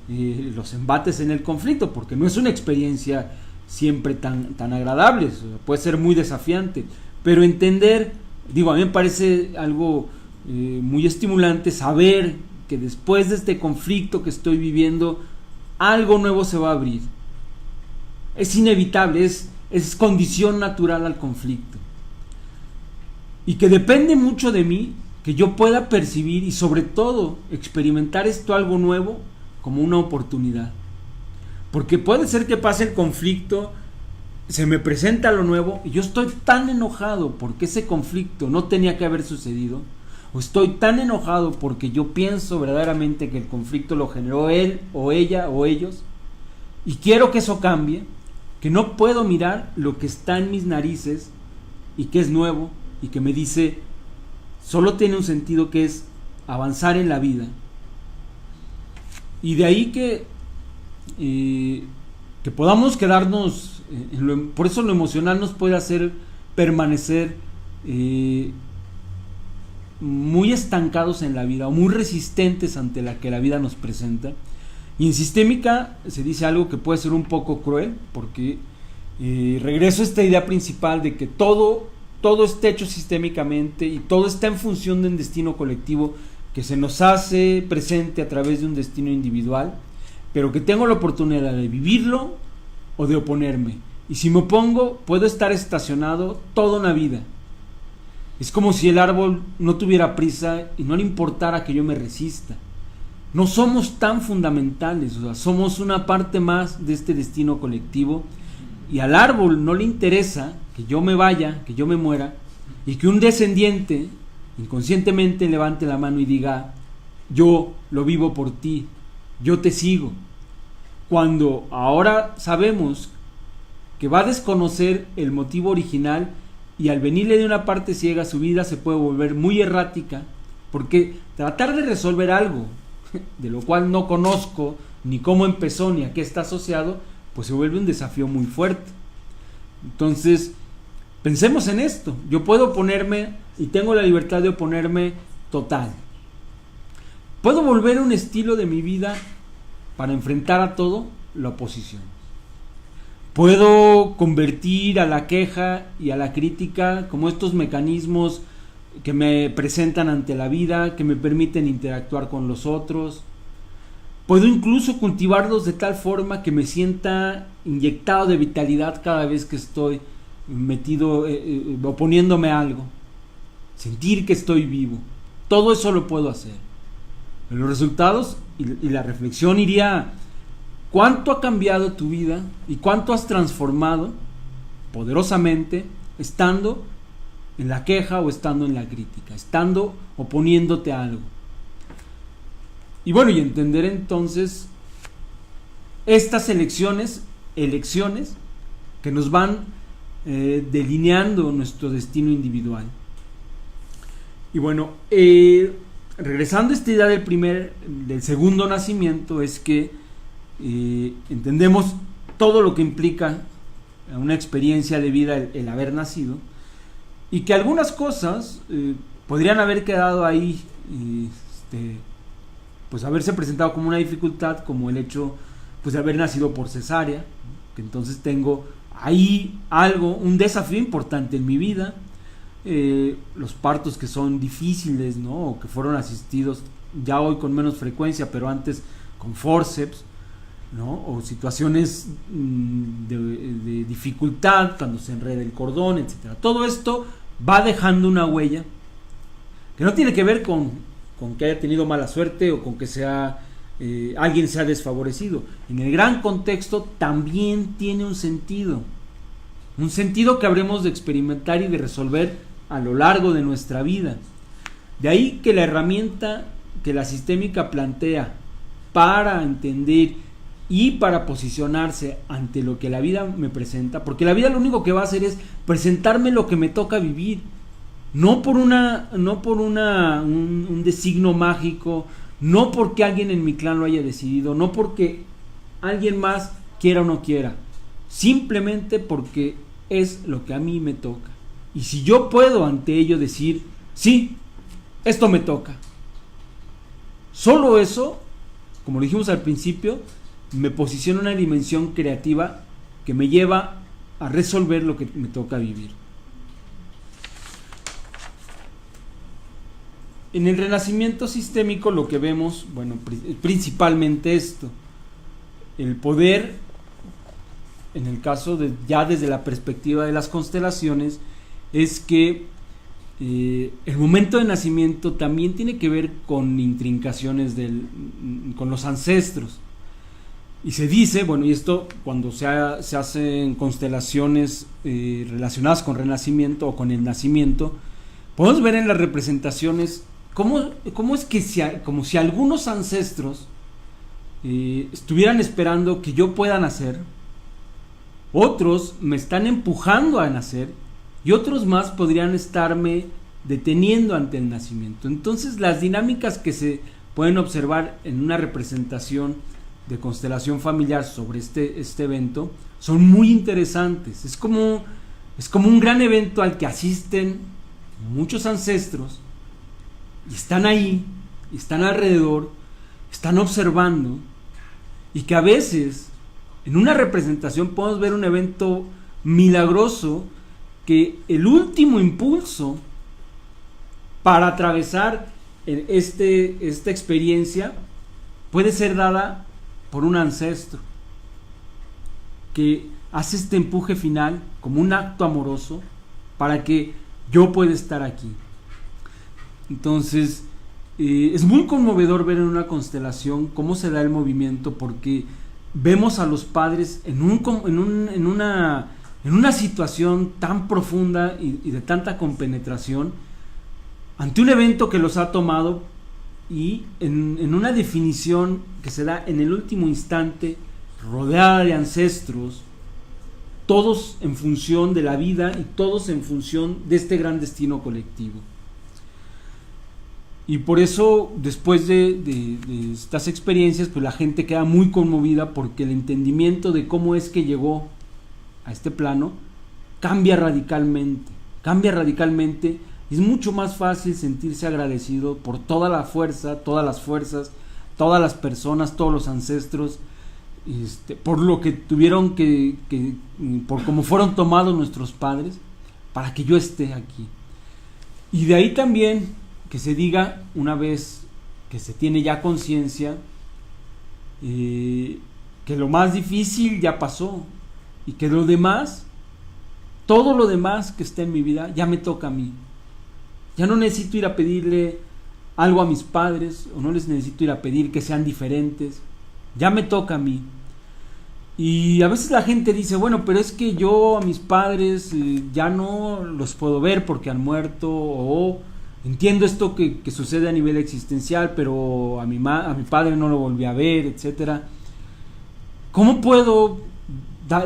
los embates en el conflicto, porque no es una experiencia siempre tan agradable, puede ser muy desafiante, pero entender, a mí me parece algo muy estimulante saber que después de este conflicto que estoy viviendo, algo nuevo se va a abrir. Es inevitable, es condición natural al conflicto. Y que depende mucho de mí, que yo pueda percibir y sobre todo experimentar esto algo nuevo como una oportunidad. Porque puede ser que pase el conflicto, se me presenta lo nuevo y yo estoy tan enojado porque ese conflicto no tenía que haber sucedido, o estoy tan enojado porque yo pienso verdaderamente que el conflicto lo generó él o ella o ellos y quiero que eso cambie, que no puedo mirar lo que está en mis narices y que es nuevo y que me dice solo tiene un sentido, que es avanzar en la vida. Y de ahí que podamos quedarnos por eso lo emocional nos puede hacer permanecer muy estancados en la vida o muy resistentes ante la que la vida nos presenta. Y en sistémica se dice algo que puede ser un poco cruel, porque regreso a esta idea principal de que todo está hecho sistémicamente y todo está en función de un destino colectivo que se nos hace presente a través de un destino individual, pero que tengo la oportunidad de vivirlo o de oponerme. Y si me opongo, puedo estar estacionado toda una vida. Es como si el árbol no tuviera prisa y no le importara que yo me resista. No somos tan fundamentales, somos una parte más de este destino colectivo, y al árbol no le interesa que yo me vaya, que yo me muera, y que un descendiente inconscientemente levante la mano y diga: yo lo vivo por ti, yo te sigo. Cuando ahora sabemos que va a desconocer el motivo original, y al venirle de una parte ciega su vida se puede volver muy errática, porque tratar de resolver algo de lo cual no conozco ni cómo empezó ni a qué está asociado, pues se vuelve un desafío muy fuerte. Entonces pensemos en esto: yo puedo oponerme y tengo la libertad de oponerme total. Puedo volver un estilo de mi vida para enfrentar a todo la oposición. Puedo convertir a la queja y a la crítica como estos mecanismos que me presentan ante la vida, que me permiten interactuar con los otros. Puedo incluso cultivarlos de tal forma que me sienta inyectado de vitalidad cada vez que estoy metido, oponiéndome a algo. Sentir que estoy vivo. Todo eso lo puedo hacer. Pero los resultados y la reflexión iría: ¿cuánto ha cambiado tu vida y cuánto has transformado poderosamente estando en la queja o estando en la crítica, estando oponiéndote a algo. Y bueno, y entender entonces estas elecciones que nos van delineando nuestro destino individual. Y bueno, regresando a esta idea del segundo nacimiento, es que entendemos todo lo que implica una experiencia de vida el haber nacido, y que algunas cosas podrían haber quedado ahí, pues haberse presentado como una dificultad, como el hecho pues de haber nacido por cesárea, que entonces tengo ahí un desafío importante en mi vida. Los partos que son difíciles, ¿no? O que fueron asistidos ya hoy con menos frecuencia, pero antes con forceps, ¿no? O situaciones de dificultad cuando se enreda el cordón, etcétera. Todo esto va dejando una huella que no tiene que ver con que haya tenido mala suerte o con que alguien sea desfavorecido. En el gran contexto también tiene un sentido que habremos de experimentar y de resolver a lo largo de nuestra vida. De ahí que la herramienta que la sistémica plantea para entender y para posicionarse ante lo que la vida me presenta, porque la vida lo único que va a hacer es presentarme lo que me toca vivir, no por un designo mágico, no porque alguien en mi clan lo haya decidido, no porque alguien más quiera o no quiera, simplemente porque es lo que a mí me toca. Y si yo puedo ante ello decir, sí, esto me toca, solo eso, como dijimos al principio, me posiciona en una dimensión creativa que me lleva a resolver lo que me toca vivir. En el renacimiento sistémico lo que vemos, bueno, principalmente esto, el poder, en el caso ya desde la perspectiva de las constelaciones, es que el momento de nacimiento también tiene que ver con intrincaciones con los ancestros. Y se dice, bueno, y esto cuando se hacen constelaciones relacionadas con renacimiento o con el nacimiento, podemos ver en las representaciones cómo es que como si algunos ancestros estuvieran esperando que yo pueda nacer, otros me están empujando a nacer y otros más podrían estarme deteniendo ante el nacimiento. Entonces las dinámicas que se pueden observar en una representación de constelación familiar sobre este evento son muy interesantes. Es como un gran evento al que asisten muchos ancestros y están ahí, y están alrededor, están observando, y que a veces en una representación podemos ver un evento milagroso, que el último impulso para atravesar esta experiencia puede ser dada por un ancestro que hace este empuje final como un acto amoroso para que yo pueda estar aquí. Entonces es muy conmovedor ver en una constelación cómo se da el movimiento, porque vemos a los padres en una situación tan profunda y de tanta compenetración ante un evento que los ha tomado, y en una definición que se da en el último instante, rodeada de ancestros, todos en función de la vida y todos en función de este gran destino colectivo. Y por eso, después de estas experiencias, pues la gente queda muy conmovida, porque el entendimiento de cómo es que llegó a este plano cambia radicalmente. Es mucho más fácil sentirse agradecido por toda la fuerza, todas las fuerzas, todas las personas, todos los ancestros, por lo que tuvieron por cómo fueron tomados nuestros padres para que yo esté aquí. Y de ahí también que se diga, una vez que se tiene ya conciencia, que lo más difícil ya pasó, y que todo lo demás que está en mi vida ya me toca a mí. Ya no necesito ir a pedirle algo a mis padres, o no les necesito ir a pedir que sean diferentes. Ya me toca a mí. Y a veces la gente dice, bueno, pero es que yo a mis padres ya no los puedo ver porque han muerto, o entiendo esto que sucede a nivel existencial, pero a a mi padre no lo volví a ver, etcétera. ¿Cómo puedo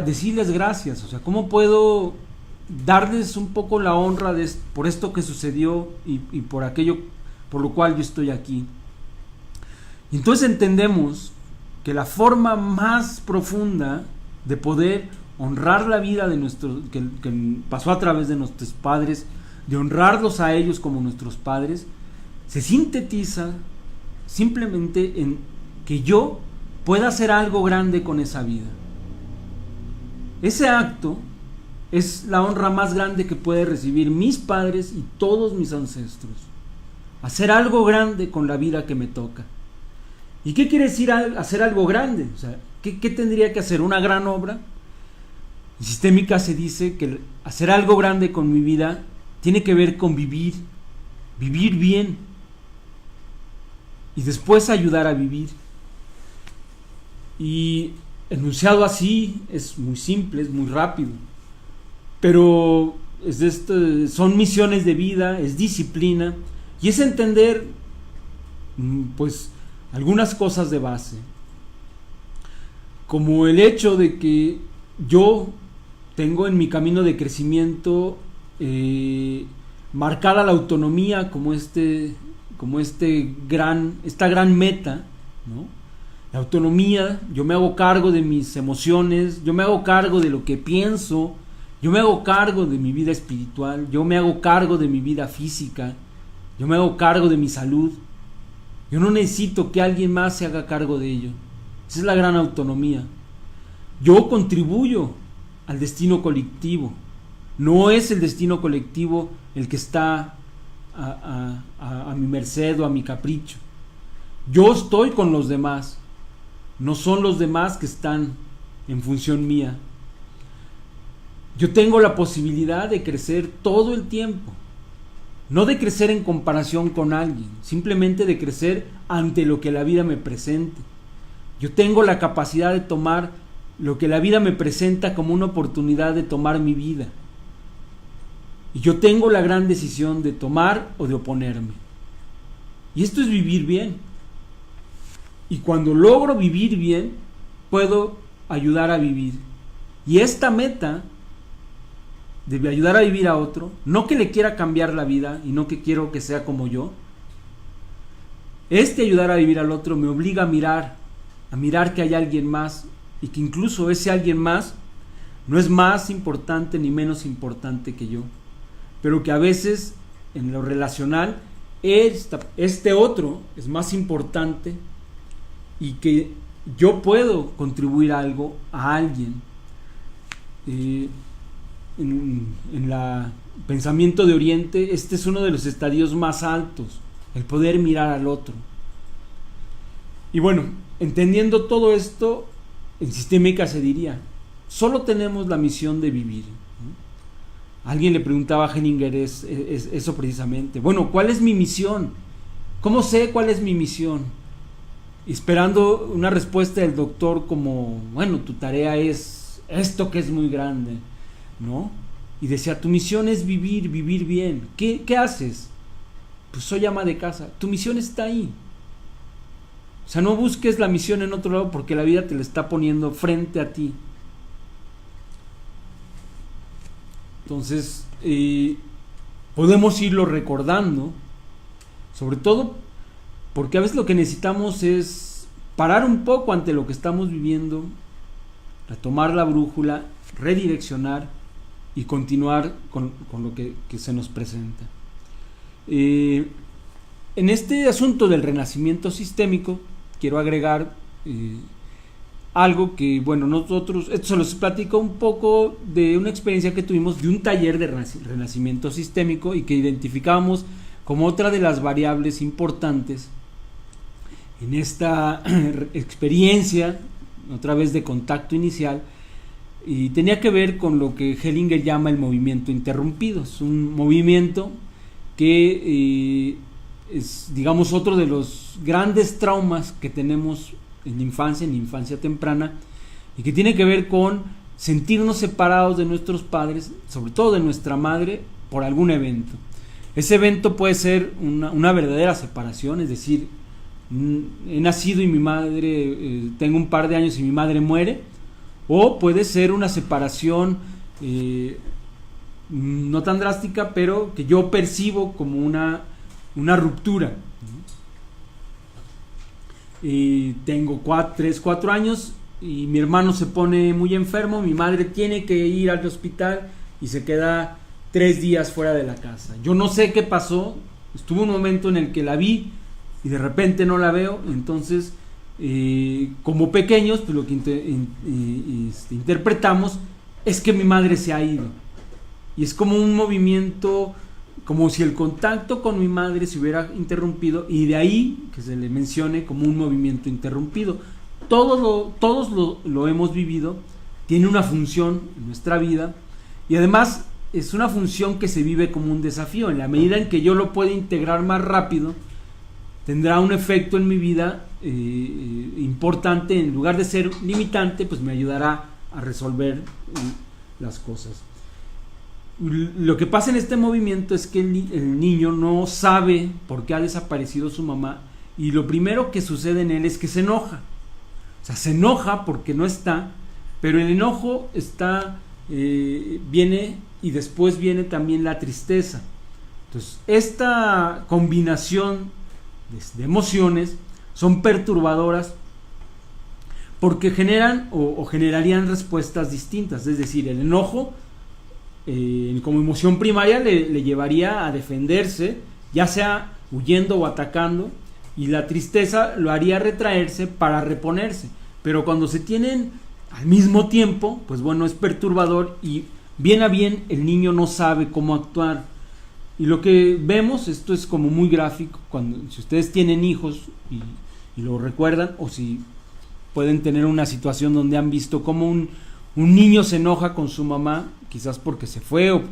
decirles gracias? O sea, ¿cómo puedo darles un poco la honra por esto que sucedió y por aquello por lo cual yo estoy aquí? Y entonces entendemos que la forma más profunda de poder honrar la vida de que pasó a través de nuestros padres, de honrarlos a ellos como nuestros padres, se sintetiza simplemente en que yo pueda hacer algo grande con esa vida. Ese acto es la honra más grande que puede recibir mis padres y todos mis ancestros. Hacer algo grande con la vida que me toca. ¿Y qué quiere decir hacer algo grande? O sea, ¿qué tendría que hacer? ¿Una gran obra? En sistémica se dice que hacer algo grande con mi vida tiene que ver con vivir bien, y después ayudar a vivir. Y enunciado así es muy simple, es muy rápido, pero son misiones de vida, es disciplina, y es entender pues algunas cosas de base, como el hecho de que yo tengo en mi camino de crecimiento marcada la autonomía como esta gran meta, ¿no? La autonomía, yo me hago cargo de mis emociones, yo me hago cargo de lo que pienso, yo me hago cargo de mi vida espiritual, yo me hago cargo de mi vida física, yo me hago cargo de mi salud. Yo no necesito que alguien más se haga cargo de ello. Esa es la gran autonomía. Yo contribuyo al destino colectivo. No es el destino colectivo el que está a mi merced o a mi capricho. Yo estoy con los demás. No son los demás que están en función mía. Yo tengo la posibilidad de crecer todo el tiempo. No de crecer en comparación con alguien, simplemente de crecer ante lo que la vida me presente. Yo tengo la capacidad de tomar lo que la vida me presenta como una oportunidad de tomar mi vida. Y yo tengo la gran decisión de tomar o de oponerme. Y esto es vivir bien. Y cuando logro vivir bien, puedo ayudar a vivir. Y esta meta de ayudar a vivir a otro, no que le quiera cambiar la vida y no que quiero que sea como yo, ayudar a vivir al otro me obliga a mirar que hay alguien más, y que incluso ese alguien más no es más importante ni menos importante que yo, pero que a veces en lo relacional este otro es más importante, y que yo puedo contribuir algo a alguien. En el pensamiento de Oriente, este es uno de los estadios más altos, el poder mirar al otro. Y bueno, entendiendo todo esto, en sistémica se diría, solo tenemos la misión de vivir. Alguien le preguntaba a Hellinger eso precisamente. Bueno, ¿cuál es mi misión? ¿Cómo sé cuál es mi misión? Esperando una respuesta del doctor como, bueno, tu tarea es esto que es muy grande, ¿no? Y decía, tu misión es vivir bien. ¿Qué haces? Pues soy ama de casa. Tu misión está ahí. O sea, no busques la misión en otro lado porque la vida te la está poniendo frente a ti. Entonces, podemos irlo recordando, sobre todo porque a veces lo que necesitamos es parar un poco ante lo que estamos viviendo, retomar la brújula, redireccionar y continuar con lo que se nos presenta. En este asunto del renacimiento sistémico, quiero agregar algo que, bueno, nosotros, esto se los platico un poco de una experiencia que tuvimos de un taller de renacimiento sistémico y que identificamos como otra de las variables importantes en esta experiencia, otra vez de contacto inicial, y tenía que ver con lo que Hellinger llama el movimiento interrumpido. Es un movimiento que es, digamos, otro de los grandes traumas que tenemos en la infancia temprana, y que tiene que ver con sentirnos separados de nuestros padres, sobre todo de nuestra madre, por algún evento. Ese evento puede ser una verdadera separación, es decir, he nacido y mi madre, tengo un par de años y mi madre muere, o puede ser una separación no tan drástica, pero que yo percibo como una ruptura. Tengo 4 años y mi hermano se pone muy enfermo, mi madre tiene que ir al hospital y se queda 3 días fuera de la casa. Yo no sé qué pasó, estuvo un momento en el que la vi y de repente no la veo, entonces como pequeños pues lo que interpretamos es que mi madre se ha ido, y es como un movimiento, como si el contacto con mi madre se hubiera interrumpido, y de ahí que se le mencione como un movimiento interrumpido. Todos lo hemos vivido, tiene una función en nuestra vida, y además es una función que se vive como un desafío. En la medida en que yo lo pueda integrar más rápido, tendrá un efecto en mi vida importante. En lugar de ser limitante, pues me ayudará a resolver las cosas. Lo que pasa en este movimiento es que el niño no sabe por qué ha desaparecido su mamá, y lo primero que sucede en él es que se enoja. O sea, se enoja porque no está, pero el enojo viene, y después viene también la tristeza. Entonces, esta combinación de emociones son perturbadoras porque generan o generarían respuestas distintas. Es decir, el enojo como emoción primaria le llevaría a defenderse, ya sea huyendo o atacando, y la tristeza lo haría retraerse para reponerse. Pero cuando se tienen al mismo tiempo, pues bueno, es perturbador, y bien a bien el niño no sabe cómo actuar. Y lo que vemos, esto es como muy gráfico, si ustedes tienen hijos y lo recuerdan, o si pueden tener una situación donde han visto cómo un niño se enoja con su mamá, quizás porque se fue o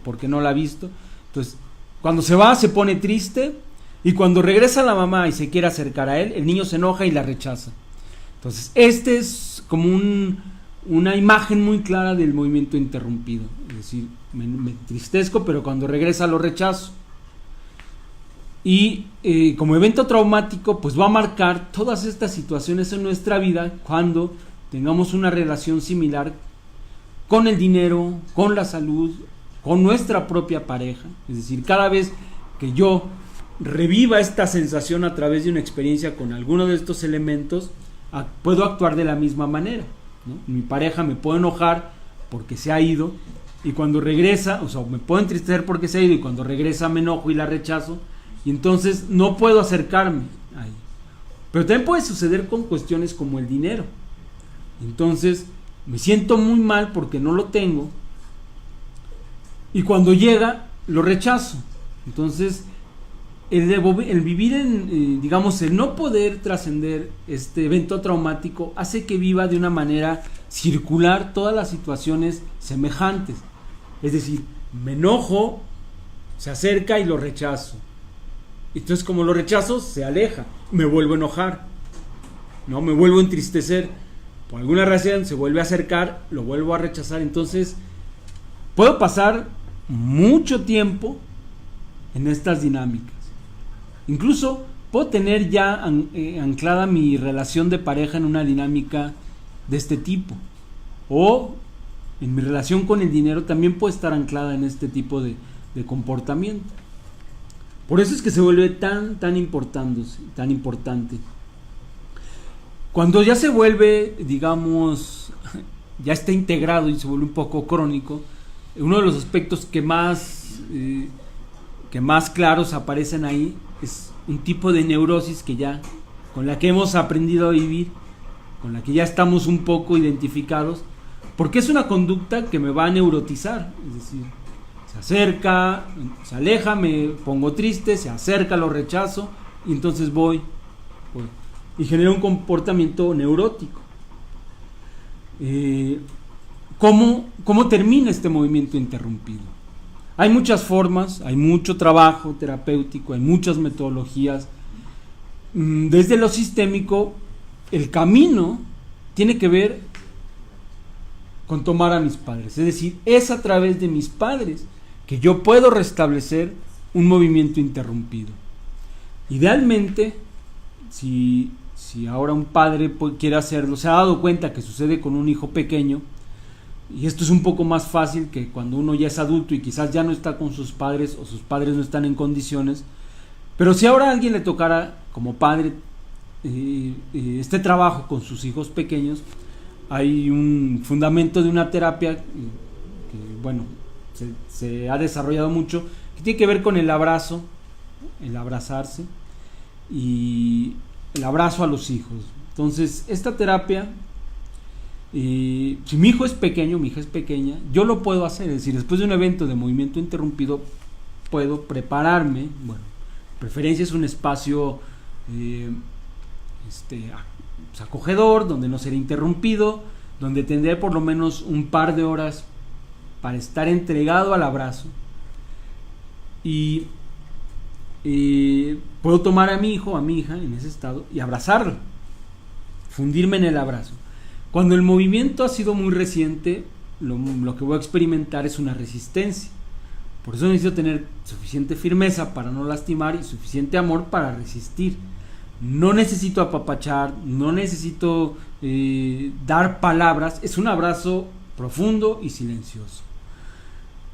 porque no la ha visto. Entonces, cuando se va se pone triste, y cuando regresa la mamá y se quiere acercar a él, el niño se enoja y la rechaza. Entonces, este es como una imagen muy clara del movimiento interrumpido. Es decir, me entristezco, pero cuando regresa lo rechazo. Y como evento traumático, pues va a marcar todas estas situaciones en nuestra vida cuando tengamos una relación similar con el dinero, con la salud, con nuestra propia pareja. Es decir, cada vez que yo reviva esta sensación a través de una experiencia con alguno de estos elementos, puedo actuar de la misma manera, ¿no? Mi pareja me puede enojar porque se ha ido, y cuando regresa, o sea, me puedo entristecer porque se ha ido, y cuando regresa me enojo y la rechazo, y entonces no puedo acercarme ahí. Pero también puede suceder con cuestiones como el dinero. Entonces me siento muy mal porque no lo tengo, y cuando llega lo rechazo. Entonces el vivir digamos, el no poder trascender este evento traumático hace que viva de una manera circular todas las situaciones semejantes. Es decir, me enojo, se acerca y lo rechazo. Entonces, como lo rechazo, se aleja, me vuelvo a enojar, ¿no? Me vuelvo a entristecer, por alguna razón se vuelve a acercar, lo vuelvo a rechazar. Entonces puedo pasar mucho tiempo en estas dinámicas. Incluso puedo tener ya anclada mi relación de pareja en una dinámica de este tipo, o en mi relación con el dinero también puede estar anclada en este tipo de comportamiento. Por eso es que se vuelve tan importante. Cuando ya se vuelve, digamos, ya está integrado y se vuelve un poco crónico, uno de los aspectos que más claros aparecen ahí es un tipo de neurosis con la que hemos aprendido a vivir, con la que ya estamos un poco identificados, porque es una conducta que me va a neurotizar. Es decir, se acerca, se aleja, me pongo triste, se acerca, lo rechazo, y entonces voy y genera un comportamiento neurótico. ¿Cómo termina este movimiento interrumpido? Hay muchas formas, hay mucho trabajo terapéutico, hay muchas metodologías. Desde lo sistémico, el camino tiene que ver con tomar a mis padres. Es decir, es a través de mis padres que yo puedo restablecer un movimiento interrumpido. Idealmente, si ahora un padre quiere hacerlo, se ha dado cuenta que sucede con un hijo pequeño, y esto es un poco más fácil que cuando uno ya es adulto y quizás ya no está con sus padres o sus padres no están en condiciones, pero si ahora a alguien le tocara como padre este trabajo con sus hijos pequeños, hay un fundamento de una terapia que bueno, se ha desarrollado mucho, que tiene que ver con el abrazo, el abrazarse y el abrazo a los hijos. Entonces, esta terapia, si mi hijo es pequeño, mi hija es pequeña, yo lo puedo hacer. Es decir, después de un evento de movimiento interrumpido, puedo prepararme. Bueno, preferencia es un espacio acogedor, donde no seré interrumpido, donde tendré por lo menos un par de horas para estar entregado al abrazo. Y puedo tomar a mi hijo, a mi hija en ese estado y abrazarlo, fundirme en el abrazo. Cuando el movimiento ha sido muy reciente, lo que voy a experimentar es una resistencia. Por eso necesito tener suficiente firmeza para no lastimar y suficiente amor para resistir. No necesito apapachar, no necesito dar palabras, es un abrazo profundo y silencioso.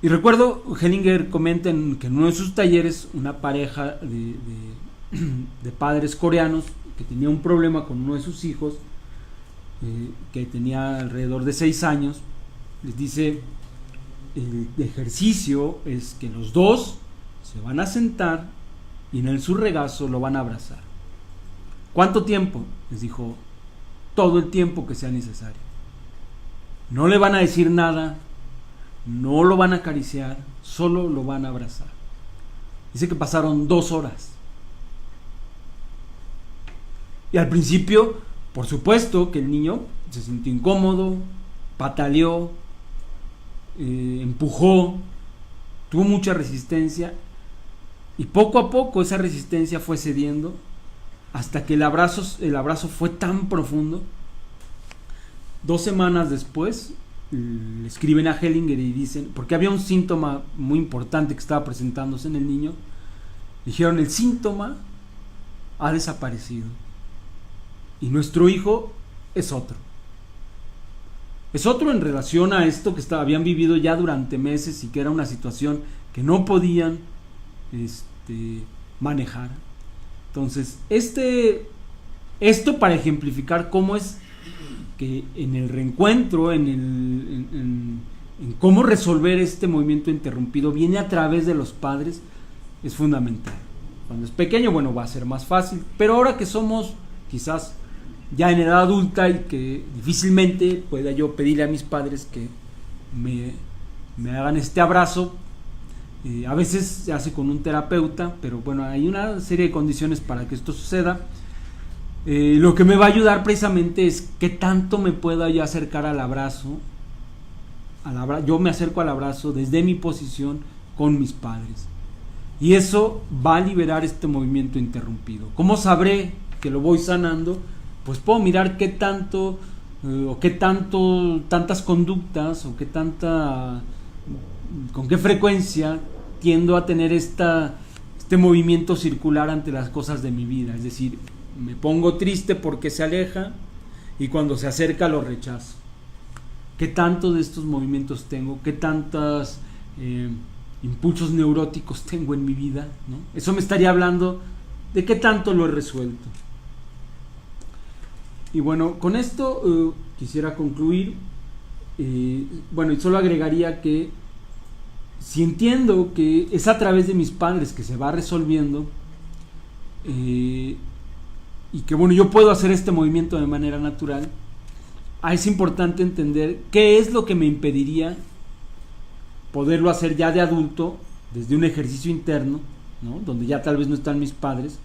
Y recuerdo, Hellinger comenta que en uno de sus talleres, una pareja de padres coreanos que tenía un problema con uno de sus hijos, que tenía alrededor de 6 años, les dice, el ejercicio es que los dos se van a sentar y en su regazo lo van a abrazar. ¿Cuánto tiempo? Les dijo, todo el tiempo que sea necesario. No le van a decir nada, no lo van a acariciar, solo lo van a abrazar. Dice que pasaron 2 horas. Y al principio, por supuesto que el niño se sintió incómodo, pataleó, empujó, tuvo mucha resistencia, y poco a poco esa resistencia fue cediendo hasta que el abrazo fue tan profundo. 2 semanas después le escriben a Hellinger y dicen, porque había un síntoma muy importante que estaba presentándose en el niño, dijeron, el síntoma ha desaparecido y nuestro hijo es otro. Es otro en relación a esto que habían vivido ya durante meses y que era una situación que no podían manejar. Entonces, esto para ejemplificar cómo es que en el reencuentro, en cómo resolver este movimiento interrumpido, viene a través de los padres, es fundamental. Cuando es pequeño, bueno, va a ser más fácil, pero ahora que somos quizás ya en edad adulta y que difícilmente pueda yo pedirle a mis padres que me hagan este abrazo, a veces se hace con un terapeuta, pero bueno, hay una serie de condiciones para que esto suceda. Lo que me va a ayudar precisamente es qué tanto me pueda yo acercar al abrazo. Yo me acerco al abrazo desde mi posición con mis padres. Y eso va a liberar este movimiento interrumpido. ¿Cómo sabré que lo voy sanando? Pues puedo mirar qué tanto, tantas conductas, o con qué frecuencia tiendo a tener este movimiento circular ante las cosas de mi vida. Es decir, me pongo triste porque se aleja y cuando se acerca lo rechazo. ¿Qué tanto de estos movimientos tengo? ¿Qué tantos impulsos neuróticos tengo en mi vida? ¿No? Eso me estaría hablando de qué tanto lo he resuelto. Y bueno, con esto quisiera concluir. Y solo agregaría que si entiendo que es a través de mis padres que se va resolviendo, y que yo puedo hacer este movimiento de manera natural, es importante entender qué es lo que me impediría poderlo hacer ya de adulto, desde un ejercicio interno, ¿no? Donde ya tal vez no están mis padres.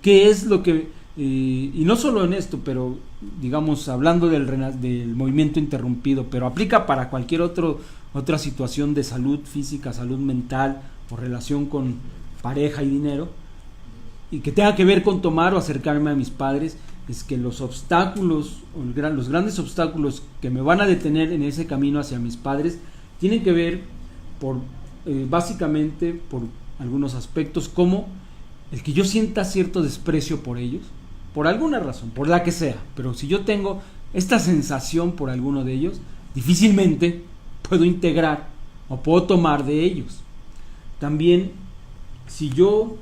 Qué es lo que, y no solo en esto, pero digamos hablando del movimiento interrumpido, pero aplica para cualquier otra situación de salud física, salud mental o relación con pareja y dinero, y que tenga que ver con tomar o acercarme a mis padres. es que los obstáculos, los grandes obstáculos que me van a detener en ese camino hacia mis padres, tienen que ver básicamente por algunos aspectos, como el que yo sienta cierto desprecio por ellos, por alguna razón, por la que sea, pero si yo tengo esta sensación por alguno de ellos, difícilmente puedo integrar o puedo tomar de ellos. También, si yo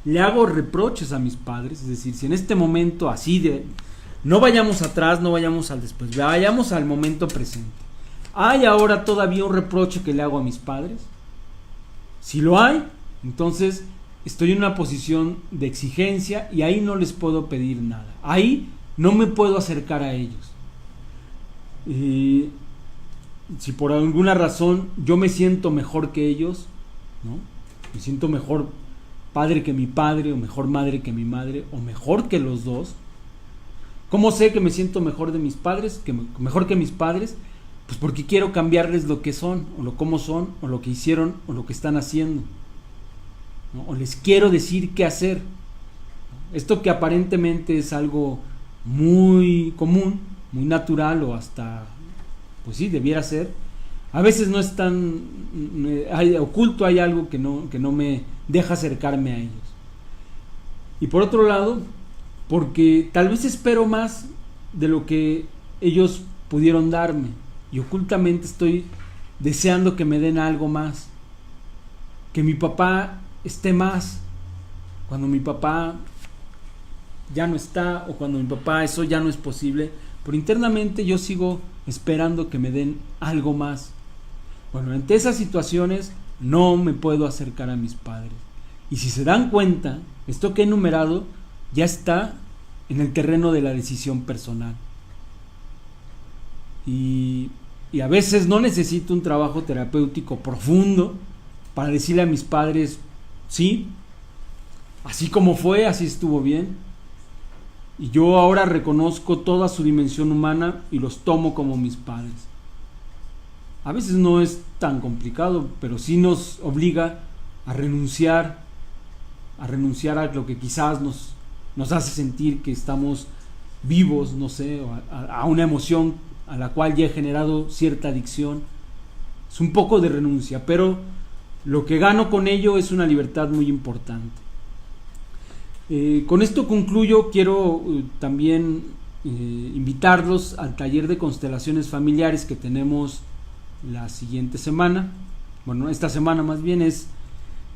le hago reproches a mis padres, es decir, si en este momento así de, no vayamos atrás, no vayamos al después, vayamos al momento presente, ¿hay ahora todavía un reproche que le hago a mis padres? Si lo hay, entonces estoy en una posición de exigencia y ahí no les puedo pedir nada, ahí no me puedo acercar a ellos. Si por alguna razón yo me siento mejor que ellos, ¿no? Me siento mejor padre que mi padre, o mejor madre que mi madre, o mejor que los dos. ¿Cómo sé que me siento mejor de mis padres, mejor que mis padres? Pues porque quiero cambiarles lo que son, o lo cómo son, o lo que hicieron, o lo que están haciendo, ¿no? O les quiero decir qué hacer. Esto que aparentemente es algo muy común, muy natural, o hasta, pues sí, debiera ser, a veces no es tan oculto, hay algo que no me deja acercarme a ellos. Y por otro lado, porque tal vez espero más de lo que ellos pudieron darme, y ocultamente estoy deseando que me den algo más, que mi papá esté más cuando mi papá ya no está, o cuando mi papá eso ya no es posible, pero internamente yo sigo esperando que me den algo más. Bueno, ante esas situaciones no me puedo acercar a mis padres. Y si se dan cuenta, esto que he enumerado ya está en el terreno de la decisión personal. Y a veces no necesito un trabajo terapéutico profundo para decirle a mis padres, sí, así como fue, así estuvo bien. Y yo ahora reconozco toda su dimensión humana y los tomo como mis padres. A veces no es tan complicado, pero sí nos obliga a renunciar a lo que quizás nos hace sentir que estamos vivos, no sé, a una emoción a la cual ya he generado cierta adicción. Es un poco de renuncia, pero lo que gano con ello es una libertad muy importante. Con esto concluyo. Quiero también invitarlos al taller de constelaciones familiares que tenemos la siguiente semana. Bueno, esta semana más bien es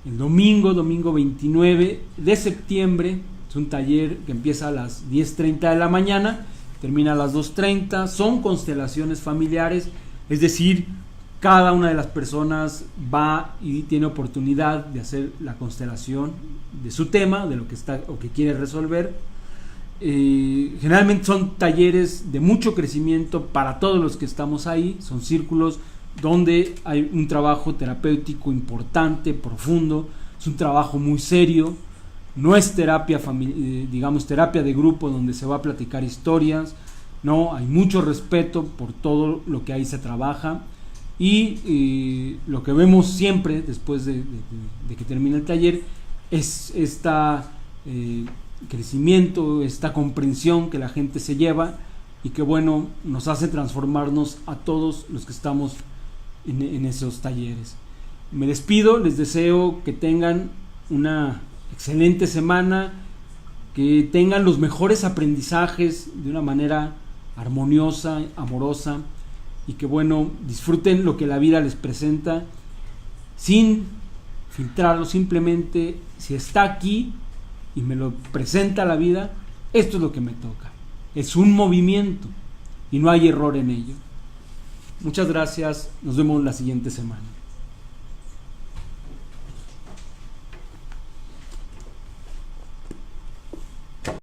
el domingo 29 de septiembre. Es un taller que empieza a las 10:30 de la mañana, termina a las 2:30. Son constelaciones familiares, es decir, cada una de las personas va y tiene oportunidad de hacer la constelación de su tema, de lo que está o que quiere resolver. Generalmente son talleres de mucho crecimiento para todos los que estamos ahí. Son círculos donde hay un trabajo terapéutico importante, profundo. Es un trabajo muy serio. No es terapia terapia de grupo donde se va a platicar historias. No, hay mucho respeto por todo lo que ahí se trabaja. Y lo que vemos siempre después de que termina el taller es crecimiento, esta comprensión que la gente se lleva, y que bueno, nos hace transformarnos a todos los que estamos en esos talleres. Me despido, les deseo que tengan una excelente semana, que tengan los mejores aprendizajes de una manera armoniosa, amorosa, y que bueno, disfruten lo que la vida les presenta sin filtrarlo. Simplemente, si está aquí y me lo presenta la vida, esto es lo que me toca. Es un movimiento y no hay error en ello. Muchas gracias, nos vemos la siguiente semana.